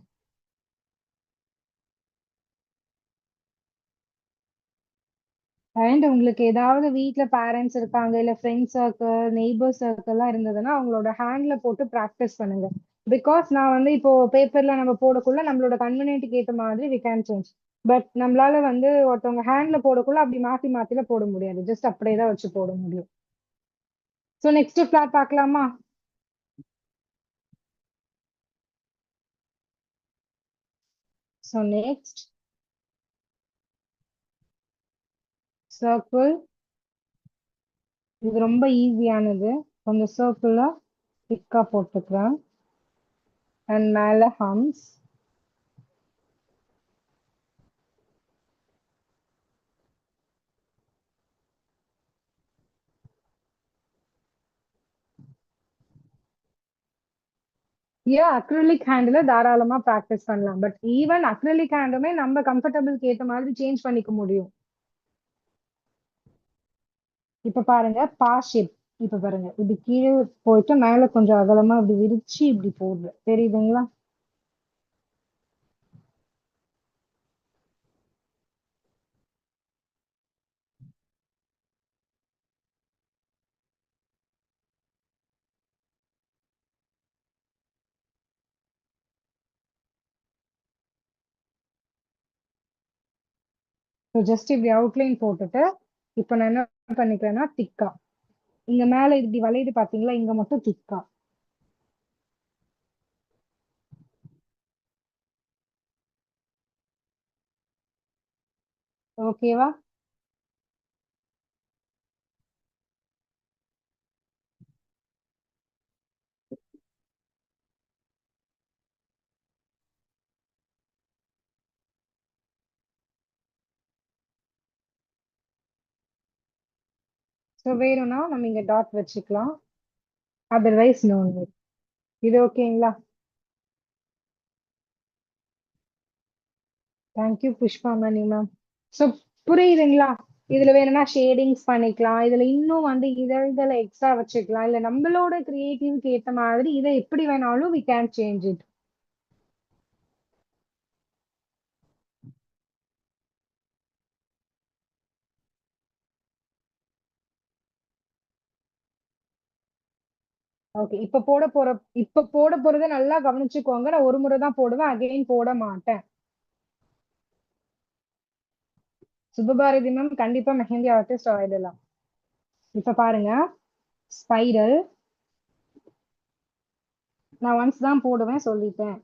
அண்ட் உங்களுக்கு ஏதாவது வீட்ல பேரண்ட்ஸ் இருக்காங்க, இல்ல ஃப்ரெண்ட்ஸ் சர்க்கிள், நெய்பர் சர்க்கிள்லாம் இருந்ததுன்னா அவங்களோட ஹேண்ட்ல போட்டு ப்ராக்டிஸ் பண்ணுங்க. பிகாஸ் நான் வந்து இப்போ பேப்பர்ல நம்ம போடக்குள்ள நம்மளோட கன்வீனியன்ட்டுக்கு ஏத்த மாதிரி we can change. பட் நம்மளால வந்து ஒருத்தவங்க ஹேண்ட்ல போடக்குள்ள அப்படி மாத்தி மாத்தில போட முடியாது, ஜஸ்ட் அப்படியே தான் வச்சு போட முடியும். ஸோ நெக்ஸ்ட் ஃபிளாட் பார்க்கலாமா? So next circle. இது ரொம்ப ஈஸியானது. கொஞ்சம் சர்க்கிள்ல திக்கா போட்டுக்கிறேன். அண்ட் மேல ஹம்ஸ். ஏன் அக்ரிலிக் ஹேண்ட்ல தாராளமா ப்ராக்டிஸ் பண்ணலாம். பட் ஈவன் அக்ரிலிக் ஹேண்டுமே நம்ம கம்ஃபர்டபுளுக்கு ஏத்த மாதிரி சேஞ்ச் பண்ணிக்க முடியும். இப்ப பாருங்க பா ஷேப். இப்ப பாருங்க இப்படி கீழே போயிட்டு மேல கொஞ்சம் அகலமா இப்படி விரிச்சு இப்படி போடுறேன். தெரியுதுங்களா? ஸோ ஜஸ்ட் இப்படி அவுட்லைன் போட்டுட்டு இப்போ நான் என்ன பண்ணிக்கிறேன்னா திக்கா இங்க மேல இப்படி வளையுது பாத்தீங்களா, இங்க மட்டும் திக்கா. ஓகேவா? ஸோ வேணும்னா நம்ம இங்க டாட் வச்சுக்கலாம், அதர்வைஸ் நோ. இது ஓகேங்களா? Thank you Pushpa Mani ma'am. So புரியுதுங்களா? இதுல வேணும்னா ஷேடிங்ஸ் பண்ணிக்கலாம், இதுல இன்னும் வந்து இதழ்களை எக்ஸ்ட்ரா வச்சுக்கலாம், இல்ல நம்மளோட கிரியேட்டிவ்க்கு ஏத்த மாதிரி இதை எப்படி வேணாலும் we can change it. Okay, இப்ப போட போறதை நல்லா கவனிச்சுக்கோங்க. நான் ஒரு முறை தான் போடுவேன், அகைன் போட மாட்டேன். சுபபாரதி மேம் கண்டிப்பா மெஹந்தி ஆர்டிஸ்ட் ஆயிடலாம். இப்ப பாருங்க, ஸ்பைரல் நான் ஒன்ஸ் தான் போடுவேன் சொல்லிட்டேன்.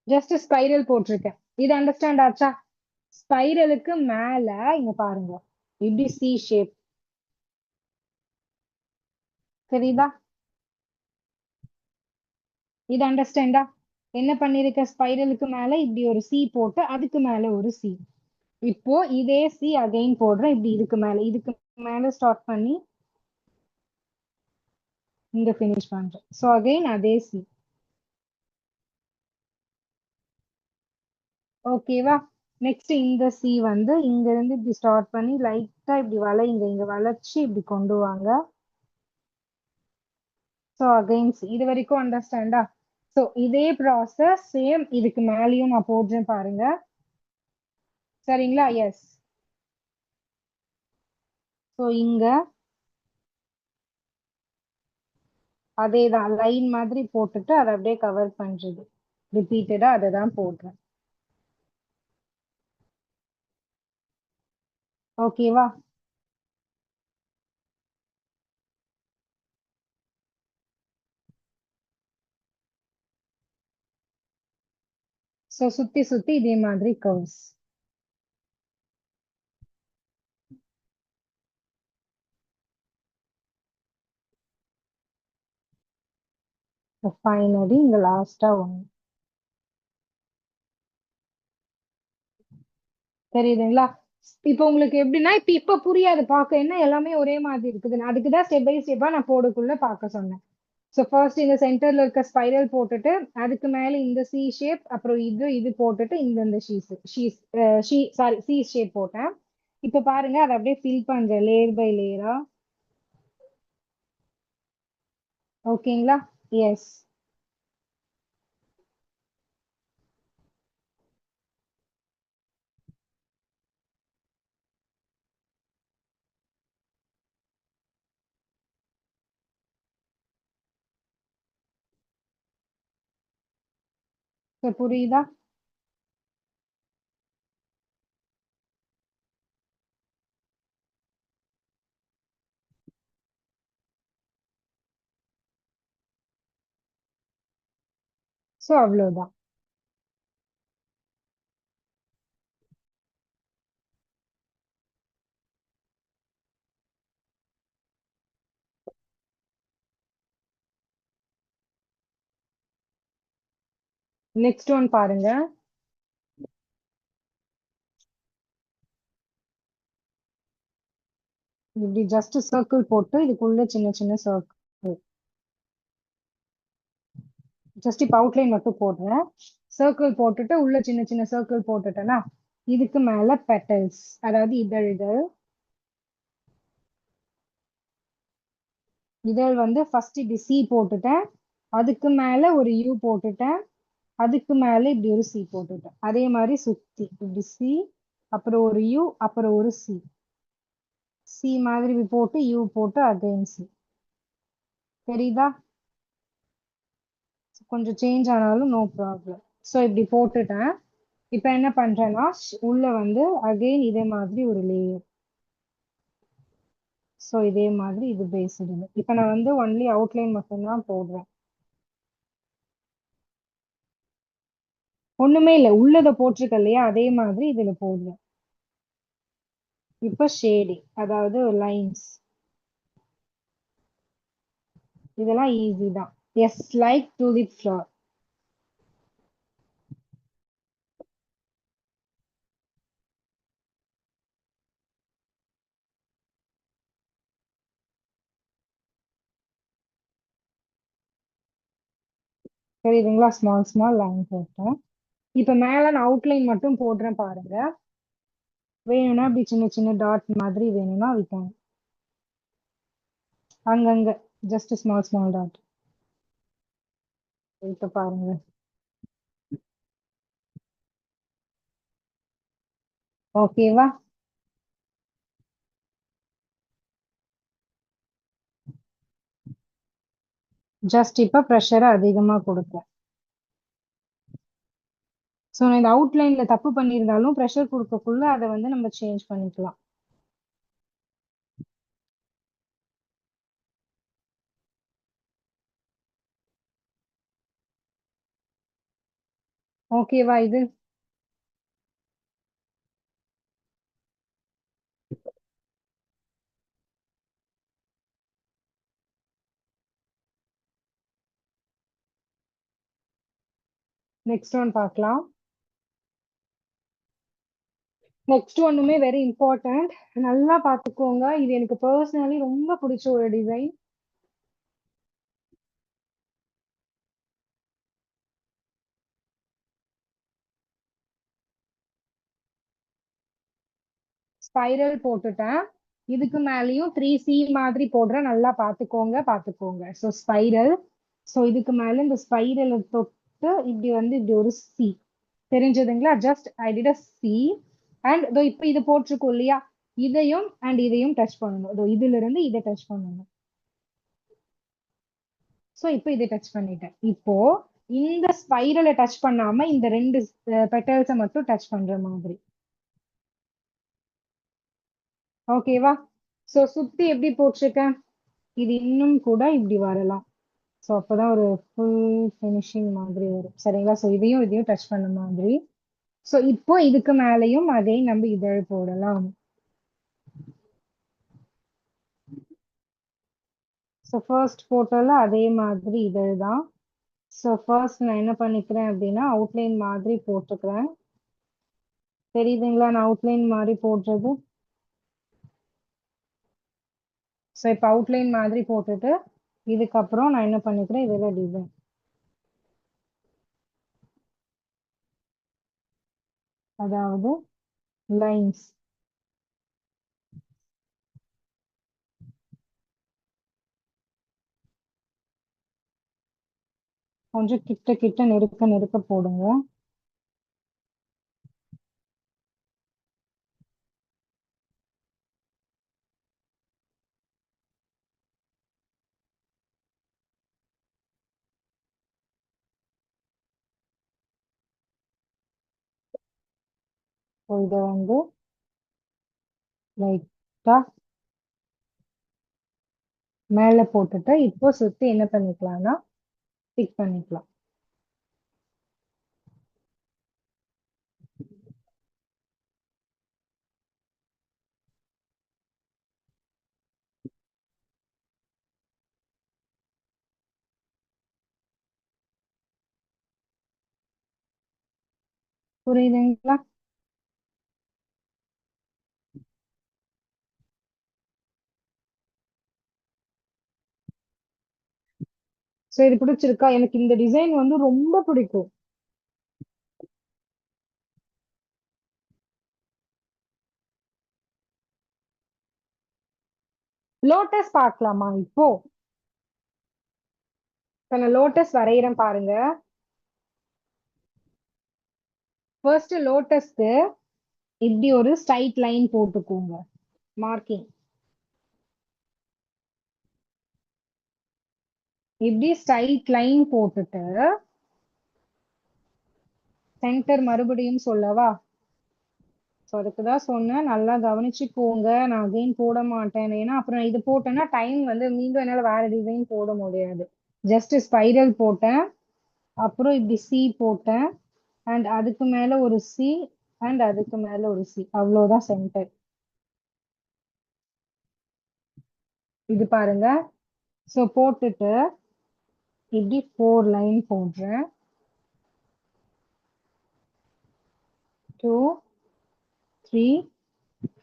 ஜஸ்ட் ஸ்பைரல் போட்டிருக்கேன். இது அண்டர்ஸ்டாண்ட் ஆச்சா? ஸ்பைரலுக்கு மேல இங்க பாருங்க, இப்படி சி ஷேப் தெரியுதா? இது அண்டர்ஸ்டாண்டா? என்ன பண்ணிருக்க, ஸ்பைரலுக்கு மேல இப்படி ஒரு சி போட்டு அதுக்கு மேல ஒரு சி. இப்போ இதே சி அகைன் போடுறேன், இப்படி இதுக்கு மேல ஸ்டார்ட் பண்ணி இங்க பினிஷ் பண்றேன். சோ அகைன் அதே சி. ஓகேவா? நெக்ஸ்ட் இந்த சி வந்து இங்க இருந்து இப்படி ஸ்டார்ட் பண்ணி லைட்டா இப்படி வளைங்க, இங்க வளைச்சு இப்படி கொண்டு வாங்க. சோ அகைன் இது வரைக்கும் அண்டர்ஸ்டாண்டா? சோ இதே ப்ராசஸ் சேம் இதுக்கு மேலயும் நான் போடுறேன் பாருங்க. சரிங்களா? எஸ். சோ இங்க அதேதான் லைன் மாதிரி போட்டுட்டு அதை அப்படியே கவர் பண்றது, ரிப்பீட்டடா அதை தான் போடுறேன். ஓகேவா? சோ சுத்தி சுத்தி இதே மாதிரி கர்வ்ஸ். ஃபைனலி இங்க லாஸ்டா ஒண்ணு தெரியுதுங்களா? இப்போ உங்களுக்கு எப்படின்னா இப்ப புரியாது பார்க்க, என்ன எல்லாமே ஒரே மாதிரி இருக்குது, அதுக்குதான் ஸ்டெப் பை ஸ்டெப்பா நான் போடக்குள்ள பார்க்க சொன்னேன். ஸோ ஃபர்ஸ்ட் இந்த சென்டர்ல இருக்க ஸ்பைரல் போட்டுட்டு அதுக்கு மேல இந்த சி ஷேப், அப்புறம் இது போட்டுட்டு இந்த சி ஷேப் போட்டேன். இப்ப பாருங்க அதை அப்படியே ஃபில் பண்றேன் லேயர் பை லேயரா. ஓகேங்களா? எஸ். புரியுதா? ஸோ அவ்வளவுதான். நெக்ஸ்ட் ஒன் பாருங்க. இப்படி ஜஸ்ட் சர்க்கிள் போட்டு இதுக்குள்ள சின்ன சின்ன சர்க்கிள், ஜஸ்ட் இப்ப அவுட்லைன் மட்டும் போடுறேன். சர்க்கிள் போட்டுட்டு உள்ள சின்ன சின்ன சர்க்கிள் போட்டுட்டேன்னா இதுக்கு மேல பெட்டல்ஸ், அதாவது இதழ்கள். இதழ் வந்து ஃபர்ஸ்ட் இப்படி சி போட்டுட்டேன், அதுக்கு மேல ஒரு யூ போட்டுட்டேன், அதுக்கு மேல இப்படி ஒரு சி போட்டுட்டேன். அதே மாதிரி சுத்தி இப்படி சி, அப்புறம் ஒரு யூ, அப்புறம் ஒரு சி. சி மாதிரி போட்டு யூ போட்டு அகைன் சி. தெரியுதா? கொஞ்சம் சேஞ்ச் ஆனாலும் நோ ப்ராப்ளம். ஸோ இப்படி போட்டுட்டேன். இப்போ என்ன பண்றேன்னா உள்ள வந்து அகைன் இதே மாதிரி ஒரு லேயர். ஸோ இதே மாதிரி இது பேஸ் இடுங்க. இப்போ நான் வந்து ஒன்லி அவுட்லைன் மட்டும்தான் போடுறேன். ஒண்ணுமே இல்லை, உள்ளதை போட்டிருக்க இல்லையா அதே மாதிரி இதுல போடுறேன். இப்போ ஷேடிங், அதாவது லைன்ஸ், இதெல்லாம் ஈஸி தான். As like tulip flower. தெரியுதுங்களா? ஸ்மால் ஸ்மால் லைன் போட்டேன். இப்ப மேல நான் அவுட்லைன் மட்டும் போடுறேன் பாருங்க. வேணும்னா அப்படி சின்ன சின்ன டாட் மாதிரி வேணும்னா விட்டாங்க அங்கங்க, ஜஸ்ட் ஸ்மால் ஸ்மால் டாட். இப்ப பாருங்க. ஓகேவா? ஜஸ்ட் இப்ப ப்ரெஷரை அதிகமா கொடுப்பேன். ஸோ நான் இந்த அவுட்லைன்ல தப்பு பண்ணியிருந்தாலும் ப்ரெஷர் கொடுக்கக்குள்ள அதை வந்து நம்ம சேஞ்ச் பண்ணிக்கலாம். ஓகேவா இது? நெக்ஸ்ட் ஒன் பார்க்கலாம். நெக்ஸ்ட் ஒன்னுமே வெரி இம்பார்ட்டன்ட், நல்லா பார்த்துக்கோங்க. இது எனக்கு பர்சனலி ரொம்ப பிடிச்ச ஒரு டிசைன். ஸ்பைரல் போட்டுட்டேன். இதுக்கு மேலேயும் 3C மாதிரி போடுறேன், நல்லா பார்த்துக்கோங்க பார்த்துக்கோங்க. So spiral. ஸோ இதுக்கு மேல இந்த ஸ்பைரலை தொட்டு இப்படி வந்து இப்படி ஒரு சி. தெரிஞ்சதுங்களா? Just I did a C. And இதோ இப்போ இது போட்டிருக்கோம் இல்லையா, இதையும் அண்ட் இதையும் டச் பண்ணணும். இதோ இதுல இருந்து இதை டச் பண்ணணும். ஸோ இப்போ இதை டச் பண்ணிட்டேன். இப்போ இந்த ஸ்பைரலை டச் பண்ணாம இந்த ரெண்டு பெட்டல்ஸை மட்டும் டச் பண்ற மாதிரி. ஓகேவா? ஸோ சுத்தி எப்படி போட்டிருக்கேன், இது இன்னும் கூட இப்படி வரலாம். ஸோ அப்போதான் ஒரு ஃபுல் ஃபினிஷிங் மாதிரி வரும். சரிங்களா? ஸோ இதையும் இதையும் டச் பண்ண மாதிரி. ஸோ இப்போ இதுக்கு மேலேயும் அதே நம்ம இதழ் போடலாம். ஸோ ஃபர்ஸ்ட் போட்டோல அதே மாதிரி இதழ் தான். ஸோ ஃபர்ஸ்ட் நான் என்ன பண்ணிக்கிறேன் அப்படின்னா அவுட்லைன் மாதிரி போட்டுக்கிறேன். தெரியுதுங்களா நான் அவுட்லைன் மாதிரி போடுறது? ஸோ இப்போ அவுட்லைன் மாதிரி போட்டுட்டு இதுக்கப்புறம் நான் என்ன பண்ணிக்கிறேன், இதில் டிசைன், அதாவது லைன்ஸ். கொஞ்சம் கிட்ட கிட்ட நெருக்க நெருக்க போடுங்க. ஸோ இதை வந்து லைட்டா மேலே போட்டுட்டு இப்போ சுத்தி என்ன பண்ணிக்கலாம்னா ஸ்டிக் பண்ணிக்கலாம். புரியுதுங்களா? ஸோ இது பிடிச்சிருக்கா? எனக்கு இந்த டிசைன் வந்து ரொம்ப பிடிக்கும். லோட்டஸ் பார்க்கலாமா இப்போ? இப்ப நான் லோட்டஸ் வரைகிறேன் பாருங்க. ஃபர்ஸ்ட் லோட்டஸ்க்கு இப்படி ஒரு ஸ்ட்ரைட் லைன் போட்டுக்கோங்க, மார்க்கிங். இப்படி ஸ்ட்ரைட் லைன் போட்டுட்டு சென்டர் மறுபடியும் சொல்லவா? ஸோ அதுக்குதான் சொன்னேன், நல்லா கவனிச்சுக்கோங்க. நான் அகைன் போட மாட்டேன், ஏன்னா அப்புறம் இது போட்டேன்னா டைம் வந்து மீண்டும் என்னால வேற டிசைன் போட முடியாது. ஜஸ்ட் ஸ்பைரல் போட்டேன், அப்புறம் இப்படி சி போட்டேன், அண்ட் அதுக்கு மேல ஒரு சி, அண்ட் அதுக்கு மேல ஒரு சி, அவ்வளவுதான் சென்டர். இது பாருங்க. ஸோ போட்டுட்டு இப்படி 4 லைன் போடுறேன். 2 3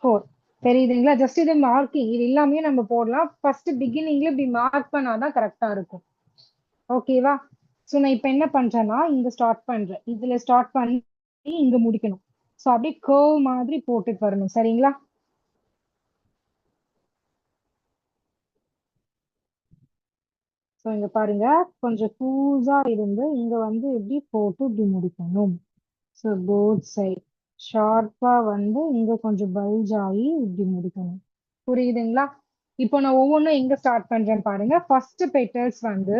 4. தெரியுதுங்களா? ஜஸ்ட் இது மார்க்கிங், இது எல்லாமே நம்ம போடலாம். ஃபர்ஸ்ட் பிகினிங்ல இப்படி மார்க் பண்ணாதான் கரெக்டா இருக்கும். ஓகேவா? ஸோ நான் இப்ப என்ன பண்றேன்னா இங்க ஸ்டார்ட் பண்றேன், இதுல ஸ்டார்ட் பண்ணி இங்க முடிக்கணும். ஸோ அப்படியே கர்வ் மாதிரி போட்டுட்டு வரணும். சரிங்களா? ஸோ இங்க பாருங்க, கொஞ்சம் லூஸா இருந்து இங்க வந்து இப்படி போட்டு இப்படி முடிக்கணும். ஸோ போத் சைட் ஷார்ப்பா வந்து இங்க கொஞ்சம் பல்ஜ் ஆகி இப்படி முடிக்கணும். புரியுதுங்களா? இப்போ நான் ஒவ்வொன்றும் எங்க ஸ்டார்ட் பண்றேன் பாருங்க. ஃபர்ஸ்ட் பெட்டல்ஸ் வந்து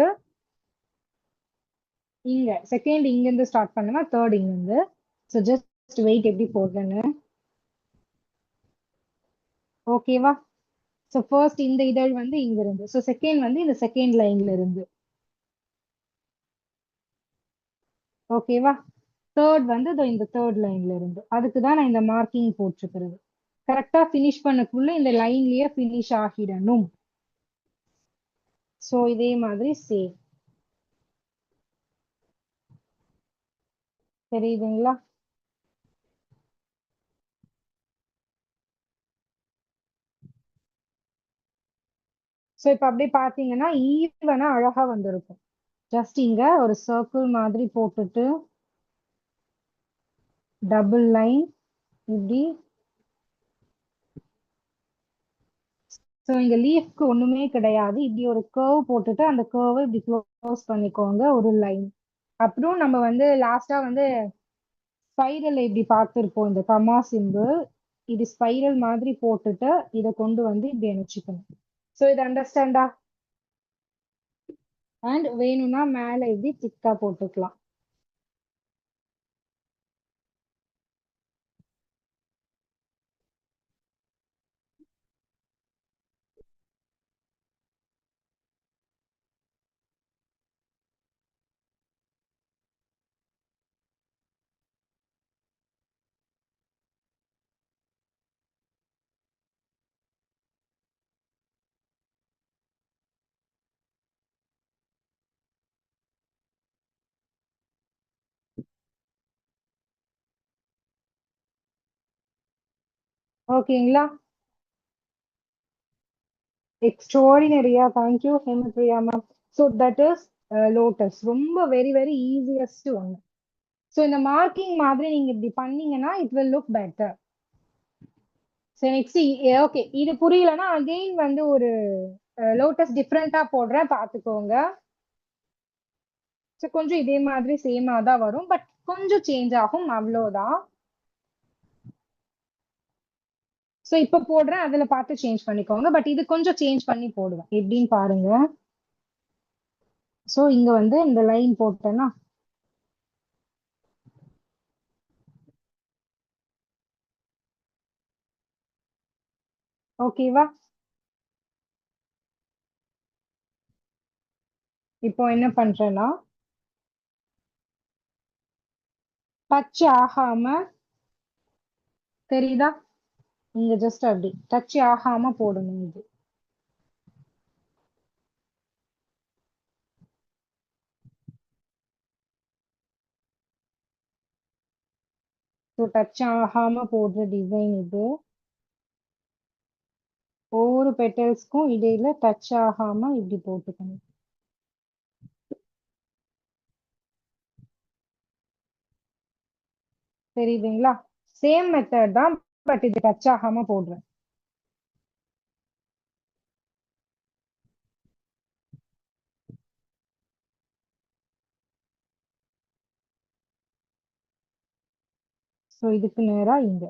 இங்க, செகண்ட் இங்க இருந்து ஸ்டார்ட் பண்ணுவேன், தேர்ட் இங்க இருந்து. ஸோ ஜஸ்ட் வெயிட் எப்படி போடுறேன்னு. ஓகேவா? ஸோ ஃபர்ஸ்ட் இந்த இதழ் வந்து இங்க இருந்து, ஸோ செகண்ட் வந்து இந்த செகண்ட் லைன்ல இருந்து. ஓகேவா? தேர்ட் வந்து இதோ இந்த தேர்ட் லைன்ல இருந்து. அதுக்கு தான் நான் இந்த மார்க்கிங் போட்டிருக்கிறது. கரெக்டா ஃபினிஷ் பண்ணக்குள்ள இந்த லைன்லயே ஃபினிஷ் ஆகிடணும். ஸோ இதே மாதிரி சேம். தெரியுதுங்களா? ஸோ இப்ப அப்படியே பாத்தீங்கன்னா ஈவனா அழகா வந்திருக்கும். ஜஸ்ட் இங்க ஒரு சர்க்கிள் மாதிரி போட்டுட்டு டபுள் லைன் இப்படி. ஸோ இங்க லீஃப்க்கு ஒண்ணுமே கிடையாது, இப்படி ஒரு கர்வ் போட்டுட்டு அந்த கர்வை இப்படி க்ளோஸ் பண்ணிக்கோங்க, ஒரு லைன். அப்புறம் நம்ம வந்து லாஸ்டா வந்து ஸ்பைரல் இப்படி பார்த்திருப்போம், இந்த கமா சிம்பிள். இது ஸ்பைரல் மாதிரி போட்டுட்டு இதை கொண்டு வந்து இப்படி இணைச்சுக்கணும். ஸோ இது அண்டர்ஸ்டாண்டா? அண்ட் வேணும்னா மேல இப்படி திக்கா போட்டுக்கலாம். ஓகேங்களா? எக்ஸ்ட்ராடினரியா, thank you Hemapriya ma'am. So that is lotus, ரொம்ப very very easiest one. So இந்த மார்க்கிங் மாதிரி நீங்க இப்படி பண்ணீங்கன்னா இட் வில் லுக் பெட்டர். சரி நெக்ஸ்ட். ஓகே, இது புரியலன்னா அகெயின் வந்து ஒரு லோட்டஸ் டிஃப்ரெண்டா போடுறேன், பாத்துக்கோங்க. ஸோ கொஞ்சம் இதே மாதிரி சேமா தான் வரும், பட் கொஞ்சம் சேஞ்ச் ஆகும், அவ்வளோதான். ஸோ இப்ப போடுறேன், அதுல பார்த்து சேஞ்ச் பண்ணிக்கோங்க, பட் இது கொஞ்சம் சேஞ்ச் பண்ணி போடுவேன், எப்படின்னு பாருங்க. ஸோ இங்க வந்து இந்த லைன் போட்டேன்னா ஓகேவா? இப்போ என்ன பண்றேன்னா டச் ஆகாம, தெரியுதா? இங்க ஜஸ்ட் அப்படி டச் ஆகாம போடணும் இது. ஸோ டச் ஆகாம போடுற டிசைன் இது. ஒவ்வொரு பெட்டல்ஸ்க்கும் இடையில டச் ஆகாம இப்படி போட்டுக்கணும். தெரியுதுங்களா? சேம் மெத்தட் தான், பட் இது டச் ஆகாம போடுறேன். ஸோ இதுக்கு நேரா இங்க,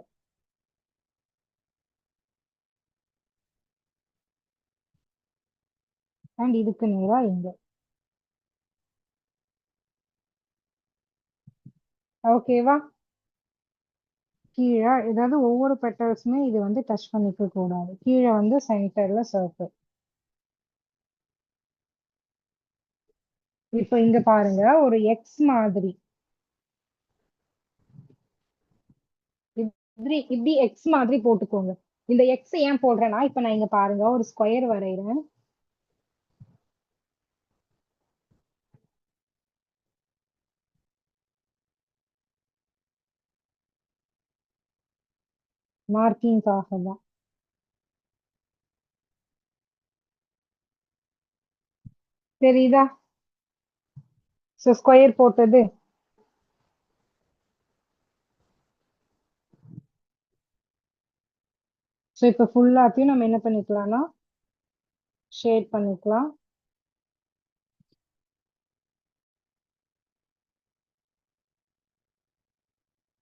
அண்ட் இதுக்கு நேரா இங்க. ஓகேவா? கீழே ஏதாவது ஒவ்வொரு பெட்டல்ஸுமே இது வந்து டச் பண்ணிக்க கூடாது. கீழே வந்து சென்டர்ல சர்க்கிள். இப்போ இங்க பாருங்க ஒரு எக்ஸ் மாதிரி. இப்படி இப்படி எக்ஸ் மாதிரி போட்டுக்கோங்க. இந்த எக்ஸ் ஏன் போடுறேன்னா இப்ப நான் இங்க பாருங்க ஒரு ஸ்கொயர் வரைகிறேன். மார்க்கிங்காக தான். தெரியுதா? ஸோ ஸ்கொயர் போட்டது. ஸோ இப்போ ஃபுல்லாத்தையும் நம்ம என்ன பண்ணிக்கலாம்னா ஷேட் பண்ணிக்கலாம்.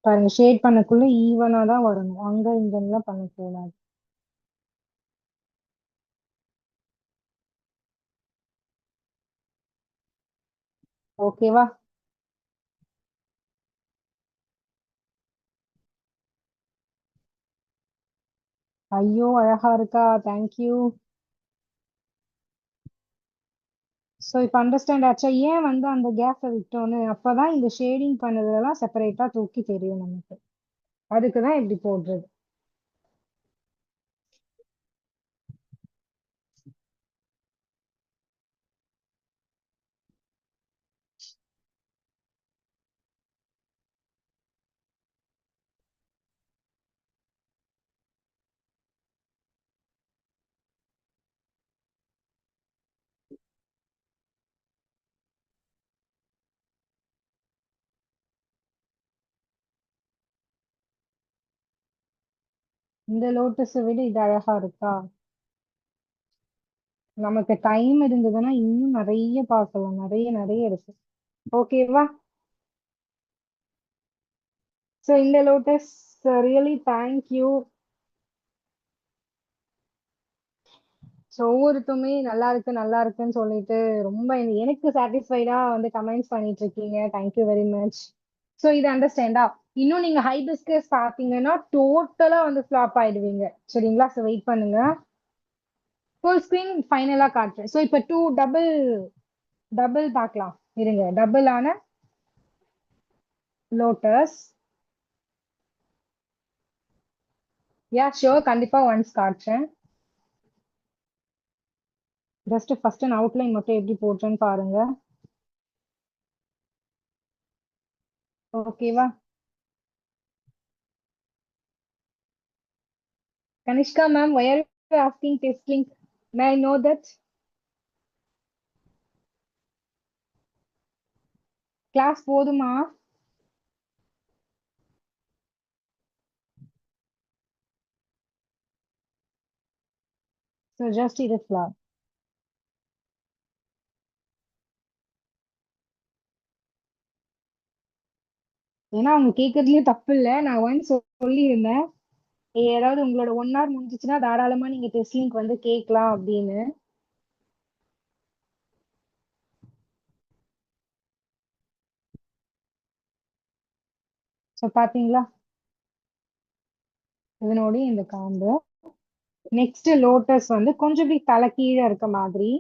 பாருங்க ஷேட் பண்ணக்குள்ள ஈவனா தான் வரணும், அங்க இங்கெல்லாம் பண்ணக்கூடாது. ஓகேவா? ஐயோ அழகா இருக்கா, தேங்க்யூ. ஸோ இப்போ அண்டர்ஸ்டாண்ட் ஆச்சா ஏன் வந்து அந்த கேப்பை விட்டோன்னு? அப்பதான் இந்த ஷேடிங் பண்ணதெல்லாம் செப்பரேட்டா தூக்கி தெரியும் நமக்கு. அதுக்கு தான் இப்படி போடுறது. இந்த லோட்டஸை விட இது அழகா இருக்கா? நமக்கு டைம் இருந்ததுன்னா இன்னும் நிறைய பார்க்கலாம், நிறைய நிறைய இருக்கு. ஓகேவா? ஸோ இந்த லோட்டஸ் ரியலி தேங்க்யூ. ஸோ ஒவ்வொருத்தருமே நல்லா இருக்கு நல்லா இருக்குன்னு சொல்லிட்டு ரொம்ப எனக்கு சாட்டிஸ்ஃபைடா வந்து கமெண்ட்ஸ் பண்ணிட்டு இருக்கீங்க. Thank you very much. ஸோ இது அண்டர்ஸ்டாண்டா? இன்னும் நீங்க ஹைபிஸ்கஸ் பார்த்தீங்கன்னா டோட்டலா வந்து ஃபிளாப் ஆயிடுவீங்க. சரிங்களா? ஸோ வெயிட் பண்ணுங்க. ஃபுல் ஸ்கிரீன் ஃபைனலா காட்டுறேன். ஸோ இப்போ டூ டபுள் டபுள் பார்க்கலாம். இருங்க, டபுள் ஆன லோட்டஸ். யா ஷோர், கண்டிப்பா ஒன்ஸ் காட்டுறேன். ஜஸ்ட் ஃபர்ஸ்ட் நான் அவுட்லைன் மட்டும் எப்படி போட்டேன்னு பாருங்க. ஓகேவா? Kanishka ma'am, why are you asking test link? May I know that? Class போதுமா? So just irregular. ஏன்னா அவங்க கேட்கறதுலயும் தப்பு இல்ல. நான் ஒன்ஸ் சொல்லியிருந்தேன், ஏதாவது உங்களோட 1 hour முடிஞ்சிச்சுன்னா தாராளமா நீங்க டெஸ்ட் லிங்க் வந்து கேட்கலாம் அப்படின்னு. ஸோ பாத்தீங்களா, இதனோட இந்த காம்போ. நெக்ஸ்ட் லோட்டஸ் வந்து கொஞ்சம் இப்படி தலை கீழே இருக்க மாதிரி.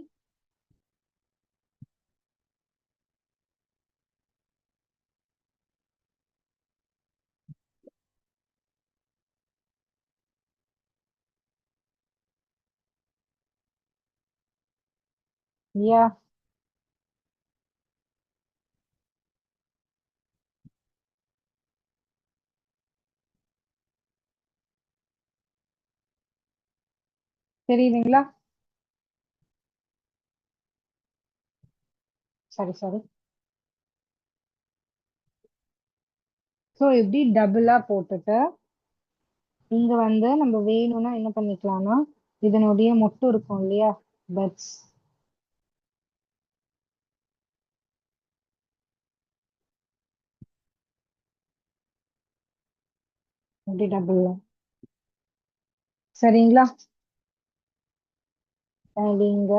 யா, தெரியுதுங்களா? சரி சரி. ஸோ இப்படி டபுளா போட்டுட்டு இங்க வந்து நம்ம வேணும்னா என்ன பண்ணிக்கலாம்னா இதனுடைய மொட்டு இருக்கும் இல்லையா, பட்ஸ், இப்படி டபுள். சரிங்களா? And இங்க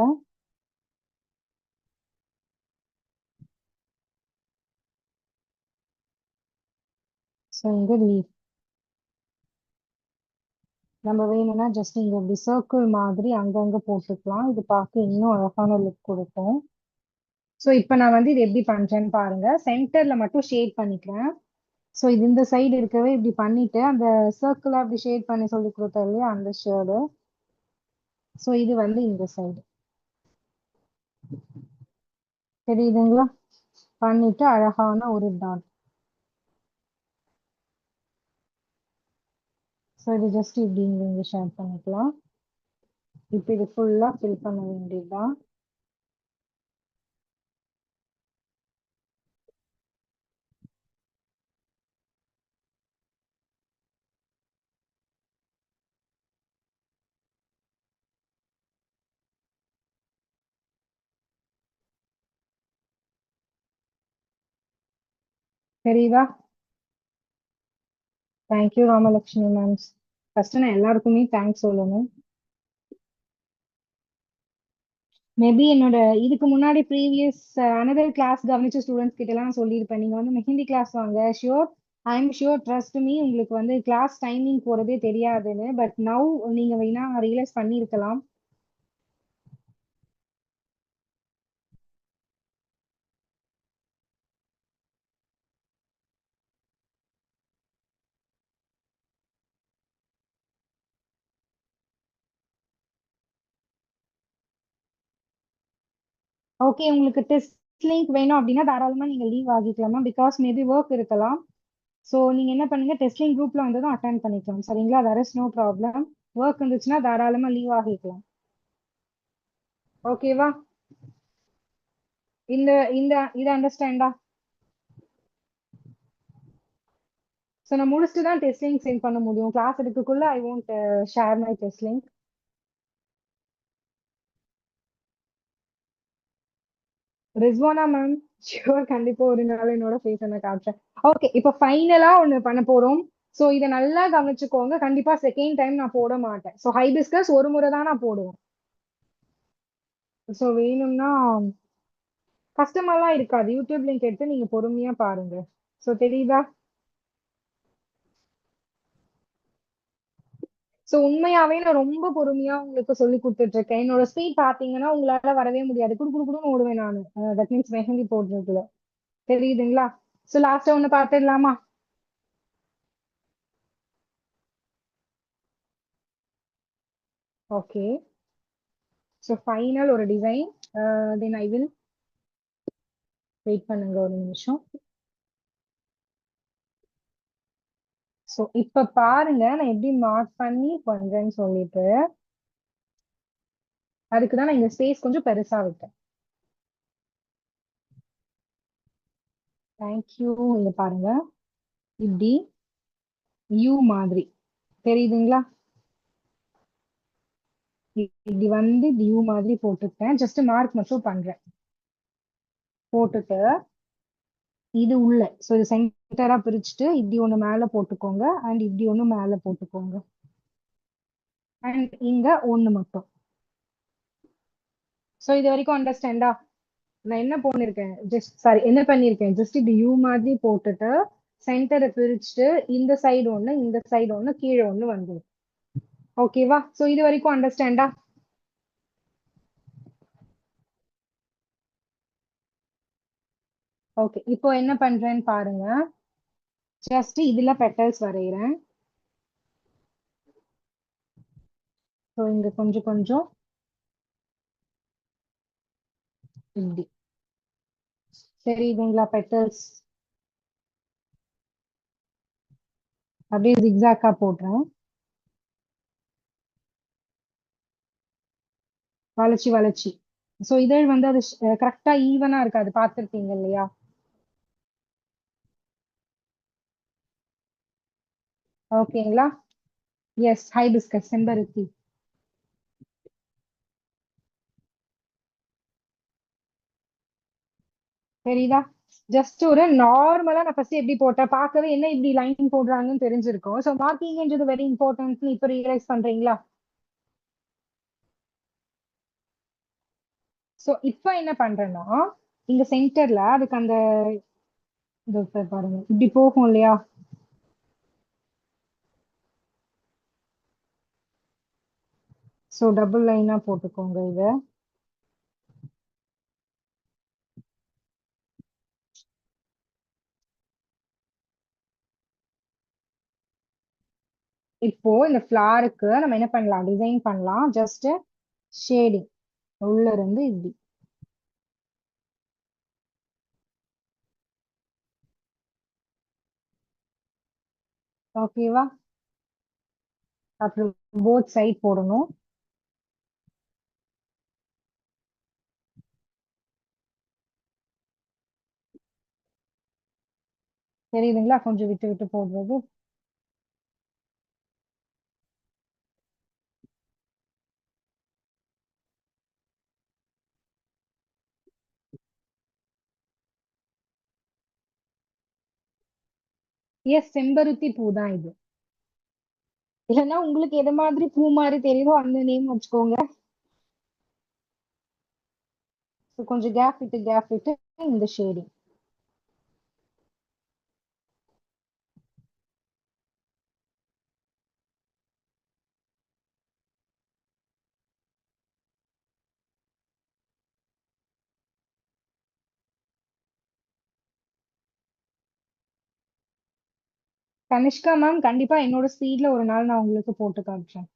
ஸோ இங்க லீவ் நம்ம வேணும்னா ஜஸ்ட் இங்க இப்படி சர்க்கிள் மாதிரி அங்கங்க போட்டுக்கலாம். இது பார்க்க இன்னும் அழகான லுக் கொடுக்கும். ஸோ இப்போ நான் வந்து இது எப்படி பண்றேன்னு பாருங்க. சென்டர்ல மட்டும் ஷேட் பண்ணிக்கிறேன். ஸோ இது இந்த சைடு இருக்கவே இப்படி பண்ணிட்டு அந்த சர்க்கிளா அப்படி ஷேட் பண்ணி சொல்லி கொடுத்தா இல்லையா அந்த ஷேடு. ஸோ இது வந்து இந்த சைடு தெரியுதுங்களா? பண்ணிட்டு அழகான ஒரு டாட். ஸோ இது ஜஸ்ட் இப்படி இங்க ஷேர் பண்ணிக்கலாம். இப்போ இது ஃபுல்லா ஃபில் பண்ண வேண்டியதுதான். தெரியுதா? Thank you Ramalakshmi ma'am. ஃபர்ஸ்ட் நான் எல்லாருக்குமே தேங்க்ஸ் சொல்லணும். மேபி என்னோட இதுக்கு முன்னாடி ப்ரீவியஸ் அனதர் கிளாஸ் கவனிச்ச ஸ்டூடெண்ட்ஸ் கிட்ட எல்லாம் நான் சொல்லியிருப்பேன், நீங்க வந்து மெஹந்தி கிளாஸ் வாங்க, sure I am sure trust me உங்களுக்கு வந்து கிளாஸ் டைமிங் போறதே தெரியாதுன்னு. பட் நவ் நீங்க வேணா ரியலைஸ் பண்ணியிருக்கலாம். ஓகே, உங்களுக்கு டெஸ்ட் லிங்க் வேணும் அப்படின்னா தாராளமா நீங்க லீவ் ஆகிக்கலாமா, பிகாஸ் மேபி ஒர்க் இருக்கலாம். ஸோ நீங்க என்ன பண்ணுங்க, டெஸ்ட் லிங்க் குரூப்ல வந்ததும் அட்டன் பண்ணிக்கலாம், சரிங்களா? There is no problem. Work இருந்துச்சுன்னா தாராளமா லீவ் ஆகிக்கலாம். ஓகேவா? இந்த இந்த இது அண்டர்ஸ்டாண்டா? ஸோ நான் முடிச்சுட்டு தான் டெஸ்ட் லிங்க் சென்ட் பண்ண முடியும். கிளாஸ் எடுக்கக்குள்ள I won't share my test link. Rizwana ma'am, sure கண்டிப்பா ஒரு நாள் என்னோட ஃபேஸ் என்ன காட்டுறேன். ஓகே, இப்போ ஃபைனலா ஒண்ணு பண்ண போறோம். ஸோ இதை நல்லா கவனிச்சுக்கோங்க. கண்டிப்பா செகண்ட் டைம் நான் போட மாட்டேன். ஸோ ஹைபிஸ்கஸ் ஒரு முறை தான் நான் போடுவேன். ஸோ வேணும்னா கஷ்டமாலாம் இருக்காது. யூடியூப் லிங்க் எடுத்து நீங்க பொறுமையா பாருங்க. ஸோ தெரியுதா? ஸோ உண்மையாவே நான் ரொம்ப பொறுமையா உங்களுக்கு சொல்லி கொடுத்துட்டு இருக்கேன். என்னோட ஸ்பீட் பாத்தீங்கன்னா உங்களால வரவே முடியாது. குடு குடு குடுன்னு ஓடுவேன் நான். தட் மீன்ஸ் மெஹந்தி போடுறதுல. தெரியுதுங்களா? ஸோ லாஸ்டா ஒண்ணு பாத்துடலாமா? ஓகே, ஸோ ஃபைனல் ஒரு design. Then I will wait பண்ணுங்க ஒரு நிமிஷம். ஸோ இப்ப பாருங்க நான் எப்படி மார்க் பண்ணி பண்றேன்னு சொல்லிட்டு. அதுக்கு தான் நான் இந்த ஸ்பேஸ் கொஞ்சம் பெருசா விட்டேன். தேங்க்யூ. இங்க பாருங்க, இப்படி யூ மாதிரி தெரியுதுங்களா? இப்படி வந்து இப்படி யூ மாதிரி போட்டுட்டேன். ஜஸ்ட் மார்க் மட்டும் பண்றேன். போட்டுட்டு இது உள்ள, ஸோ இது சென்டரா பிரிச்சுட்டு இப்படி ஒண்ணு மேல போட்டுக்கோங்க அண்ட் இப்படி ஒண்ணு மேல போட்டுக்கோங்க. அண்ட் இங்க ஒண்ணு மட்டும். ஸோ இது வரைக்கும் அண்டர்ஸ்டாண்டா? நான் என்ன பண்ணிருக்கேன், ஜஸ்ட் சாரி என்ன பண்ணிருக்கேன், ஜஸ்ட் இப்படி யூ மாதிரி போட்டுட்டு சென்டரை பிரிச்சுட்டு இந்த சைடு ஒண்ணு இந்த சைடு ஒண்ணு கீழே ஒண்ணு வந்துடும். ஓகேவா? ஸோ இது வரைக்கும் அண்டர்ஸ்டாண்டா? ஓகே, இப்போ என்ன பண்றேன்னு பாருங்க. ஜஸ்ட் இதுல பெட்டல்ஸ் வரைகிறேன். ஸோ இங்க கொஞ்சம் கொஞ்சம் இப்படி தெரியுதுங்களா பெட்டல்ஸ்? அப்படியே ஜிக்ஸாக்கா போடுறேன். வளைச்சி வளைச்சி. ஸோ இதழ் வந்து அது கரெக்டா ஈவனா இருக்காது, பார்த்துருப்பீங்க இல்லையா? ஓகேங்களா? எஸ், ஹைபிஸ்கஸ் செம்பருத்தி. தெரியுதா? ஜஸ்ட் ஒரு நார்மலா நான் ஃபர்ஸ்ட் எப்படி போட்டேன், பார்க்கவே என்ன இப்படி லைன் போடுறாங்கன்னு தெரிஞ்சிருக்கும். ஸோ மார்க்கிங்ன்றது வெரி இம்பார்ட்டன்ட் இப்ப ரியலைஸ் பண்றீங்களா? ஸோ இப்போ என்ன பண்றேன்னா இந்த சென்டர்ல அதுக்கு அந்த இது பாருங்க இப்படி போகும் இல்லையா? ஸோ டபுள் லைனா போட்டுக்கோங்க இத. இப்போ இந்த ஃபிளாருக்கு நம்ம என்ன பண்ணலாம், டிசைன் பண்ணலாம். ஜஸ்ட் ஷேடிங் உள்ள இருந்து இப்படி. ஓகேவா? அப்புறம் போத் சைட் போடணும். தெரியுதுங்களா கொஞ்சம் விட்டு விட்டு போடுறது? எஸ், செம்பருத்தி பூ தான் இது. இல்லைன்னா உங்களுக்கு எது மாதிரி பூ மாதிரி தெரியுதோ அந்த நேம் வச்சுக்கோங்க. So, கொஞ்சம் கேப் விட்டு இந்த ஷேடிங். கனிஷ்கா மேம், கண்டிப்பா என்னோட ஸ்பீட்ல ஒரு நாள் நான் உங்களுக்கு போட்டு காமிச்சேன்.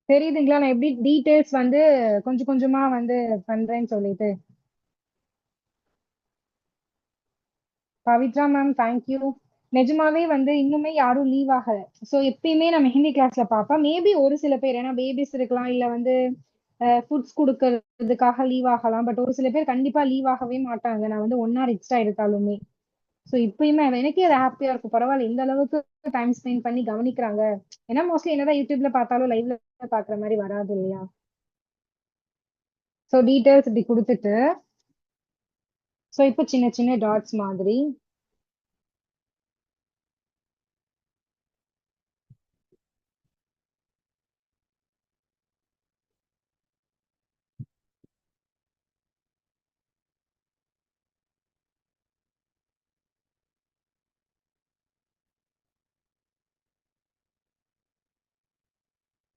தெரியுதுங்களா நான் எப்படி டீடைல்ஸ் வந்து கொஞ்சம் கொஞ்சமா வந்து பண்றேன்னு சொல்லிட்டு. Pavithra ma'am, thank you. நிஜமாவே வந்து இன்னுமே யாரும் லீவ் ஆகல. சோ எப்பயுமே நான் மெஹந்தி கிளாஸ்ல பார்ப்பேன். மேபி ஒரு சில பேர், ஏன்னா பேபிஸ் இருக்கலாம், இல்ல வந்து ஃபுட்ஸ் கொடுக்கறதுக்காக லீவ் ஆகலாம். பட் ஒரு சில பேர் கண்டிப்பா லீவ் ஆகவே மாட்டாங்க, நான் வந்து 1 hour எக்ஸ்ட்ரா எடுத்தாலுமே. சோ இப்பயுமே எனக்கே அது ஹாப்பியா இருக்கும். பரவாயில்ல, இந்த அளவுக்கு டைம் ஸ்பெண்ட் பண்ணி கவனிக்கிறாங்க. ஏன்னா மோஸ்ட்லி என்னதான் யூடியூப்ல பார்த்தாலும் லைவ்ல பாக்குற மாதிரி வராது இல்லையா? சோ டீடைல்ஸ் இப்படி கொடுத்துட்டு, சோ இப்போ சின்ன சின்ன டாட்ஸ் மாதிரி.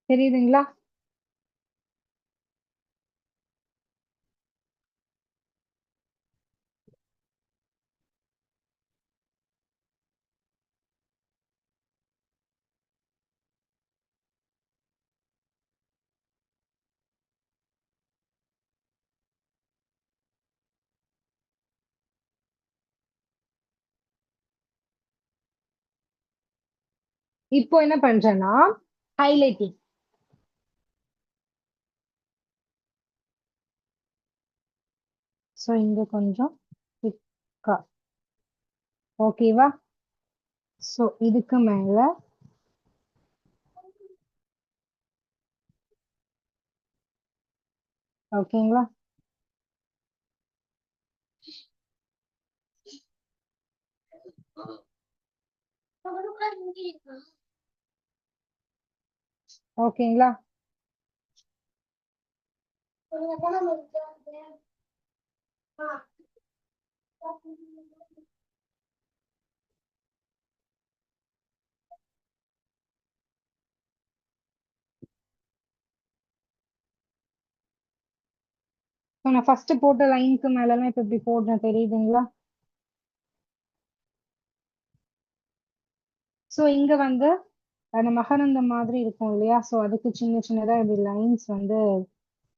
தெரியுதுங்களா? இப்போ என்ன பண்றேன்னா ஹைலைட்டிங். சோ இங்க கொஞ்சம் திக்கா. ஓகேவா? சோ இதுக்கு மேல ஓகேங்களா? ஓகேங்களா? So, நான் ஃபர்ஸ்ட் போட்ட லைனுக்கு மேல எல்லாம் இப்ப இப்படி போடுறேன், தெரியுதுங்களா? சோ இங்க வந்து அந்த மகரந்த மாதிரி இருக்கும் இல்லையா? சோ அதுக்கு சின்ன சின்னதா இப்படி லைன்ஸ் வந்து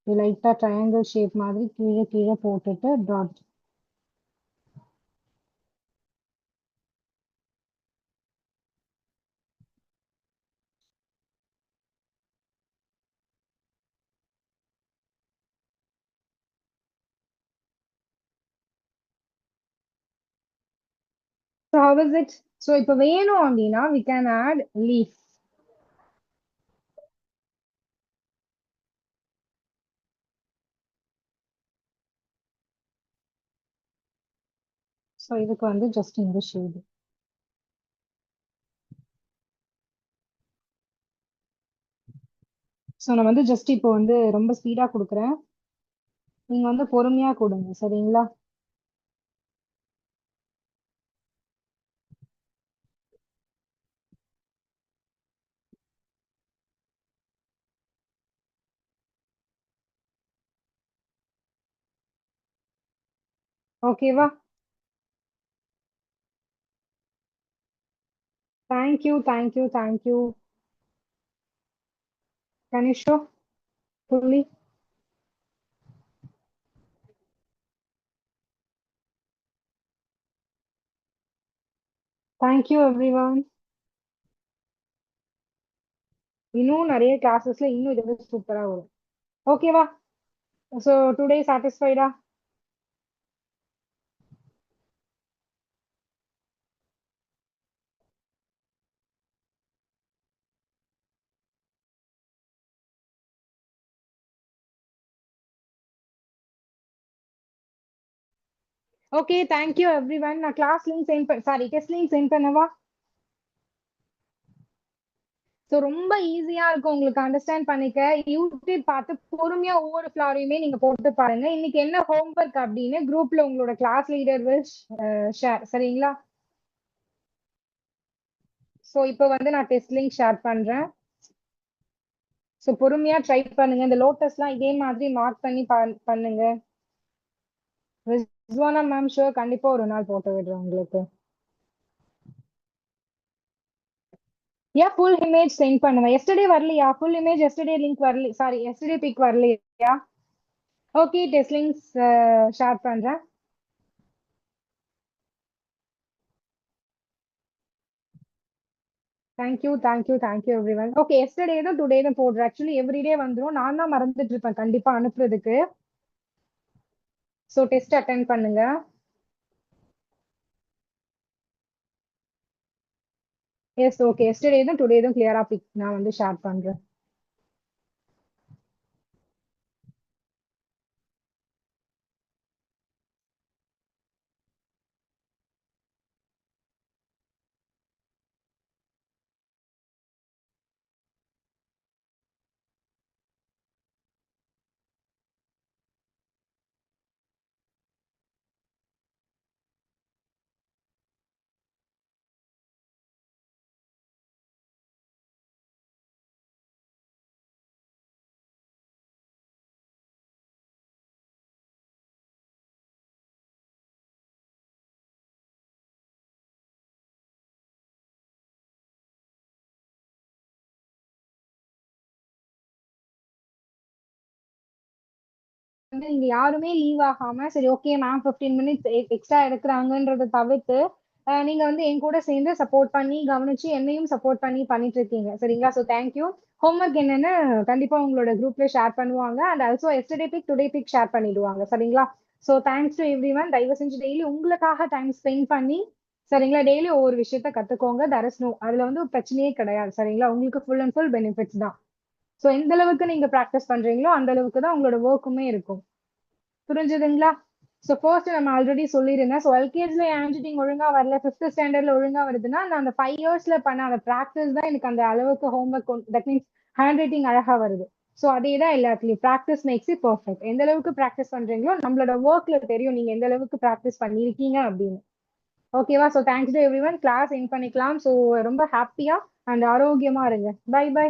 லைட்டா ட்ரையாங்கிள் ஷேப் மாதிரி கீழே கீழே போட்டுட்டு dot. So how is it? So இப்ப வேணும் அப்படின்னா we can add leaf. So இதுக்கு வந்து ஜஸ்ட் இந்த ஷேடு. சோ நான் வந்து ஜஸ்ட் இப்போ வந்து ரொம்ப ஸ்பீடா கொடுக்குறேன். நீங்க வந்து பொறுமையா கொடுங்க, சரிங்களா? ஓகேவா? Thank you. Can you show fully? Thank you everyone. இன்னும் நிறைய கிளாஸஸ்ல இன்னும் இதை விட சூப்பரா வரும். ஓகேவா? So today satisfied? Okay, thank you everyone. நான் class link test link send பண்ணவா? ஸோ ரொம்ப ஈஸியா இருக்கும் உங்களுக்கு அண்டர்ஸ்டாண்ட் பண்ணிக்க. யூடியூப் பார்த்து பொறுமையா ஒவ்வொரு ஃபிளாரையுமே நீங்க போட்டு பாருங்க. இன்னைக்கு என்ன ஹோம்ஒர்க் அப்படின்னு குரூப்ல உங்களோட கிளாஸ் லீடர் வில் ஷேர். சரிங்களா? ஸோ இப்போ வந்து நான் டெஸ்ட் லிங்க் ஷேர் பண்றேன். ஸோ பொறுமையா ட்ரை பண்ணுங்க. இந்த லோட்டஸ்லாம் இதே மாதிரி மார்க் பண்ணி பண்ணுங்க. ரிஸ்வானா மேம் ஷோர் கண்டிப்பா ஒரு நாள் போட்டு விடுறேன் உங்களுக்கு. ஏன் ஃபுல் இமேஜ் சென்ட் பண்ணுவேன். எஸ்டர்டே வரலையா? ஃபுல் இமேஜ் எஸ்டர்டே லிங்க் வரல, சாரி எஸ்டர்டே பிக் வரலையா? ஓகே, டெஸ்ட் லிங்க்ஸ் ஷேர் பண்றேன். Thank you everyone. ஓகே, எஸ்டர்டே தான் டுடே தான் போடுறேன். ஆக்சுவலி எவ்ரிடே வந்துடும். நான் தான் மறந்துட்டு இருப்பேன் கண்டிப்பா அனுப்புறதுக்கு. ஸோ டெஸ்ட் அட்டென்ட் பண்ணுங்க. எஸ், ஓகே, எஸ்டர்டே தான் டுடே தான் கிளியரா பிக் நான் வந்து ஷேர் பண்றேன். வந்து நீங்க யாருமே லீவ் ஆகாம சரி ஓகே மேம் 15 மினிட்ஸ் எக்ஸ்ட்ரா எடுக்கிறாங்கன்றத தவிர்த்து நீங்க வந்து என் கூட சேர்ந்து சப்போர்ட் பண்ணி கவனிச்சு என்னையும் சப்போர்ட் பண்ணி பண்ணிட்டு இருக்கீங்க. சரிங்களா? So thank you. ஹோம்ஒர்க் என்னன்னு கண்டிப்பா உங்களோட குரூப்ல ஷேர் பண்ணுவாங்க. And also yesterday pic today pic share பண்ணிடுவாங்க. சரிங்களா? So thanks to everyone. தயவு செஞ்சு டெய்லி உங்களுக்காக டைம் ஸ்பெண்ட் பண்ணி சரிங்களா டெய்லி ஒவ்வொரு விஷயத்த கத்துக்கோங்க. தர் இஸ் நோ அதுல வந்து பிரச்சனையே கிடையாது. சரிங்களா? உங்களுக்கு ஃபுல் அண்ட் ஃபுல் பெனிஃபிட்ஸ் தான். ஸோ எந்த அளவுக்கு நீங்க ப்ராக்டிஸ் பண்றீங்களோ அந்த அளவுக்கு தான் உங்களோட ஒர்க்குமே இருக்கும். புரிஞ்சுதுங்களா? சோ ஃபர்ஸ்ட் நம்ம ஆல்ரெடி சொல்லியிருந்தேன். ஸோ எல்கேஜில ஹேண்ட் ரைட்டிங் ஒழுங்கா வரல, ஃபிஃப்த் ஸ்டாண்டர்ட்ல ஒழுங்கா வருதுன்னா நான் அந்த 5 இயர்ஸ்ல பண்ண அந்த ப்ராக்டிஸ் தான் எனக்கு அந்த அளவுக்கு homework that means hand writing அழகா வருது. ஸோ அதே தான் எல்லாத்துலயும் ப்ராக்டிஸ் மேக்ஸ் இட் பர்ஃபெக்ட். எந்த அளவுக்கு ப்ராக்டிஸ் பண்றீங்களோ நம்மளோட ஒர்க்ல தெரியும் நீங்க எந்த அளவுக்கு ப்ராக்டிஸ் பண்ணிருக்கீங்க அப்படின்னு. ஓகேவா? So thanks to everyone. Class end பண்ணிக்கலாம். ஸோ ரொம்ப ஹாப்பியா அண்ட் ஆரோக்கியமா இருங்க. Bye by.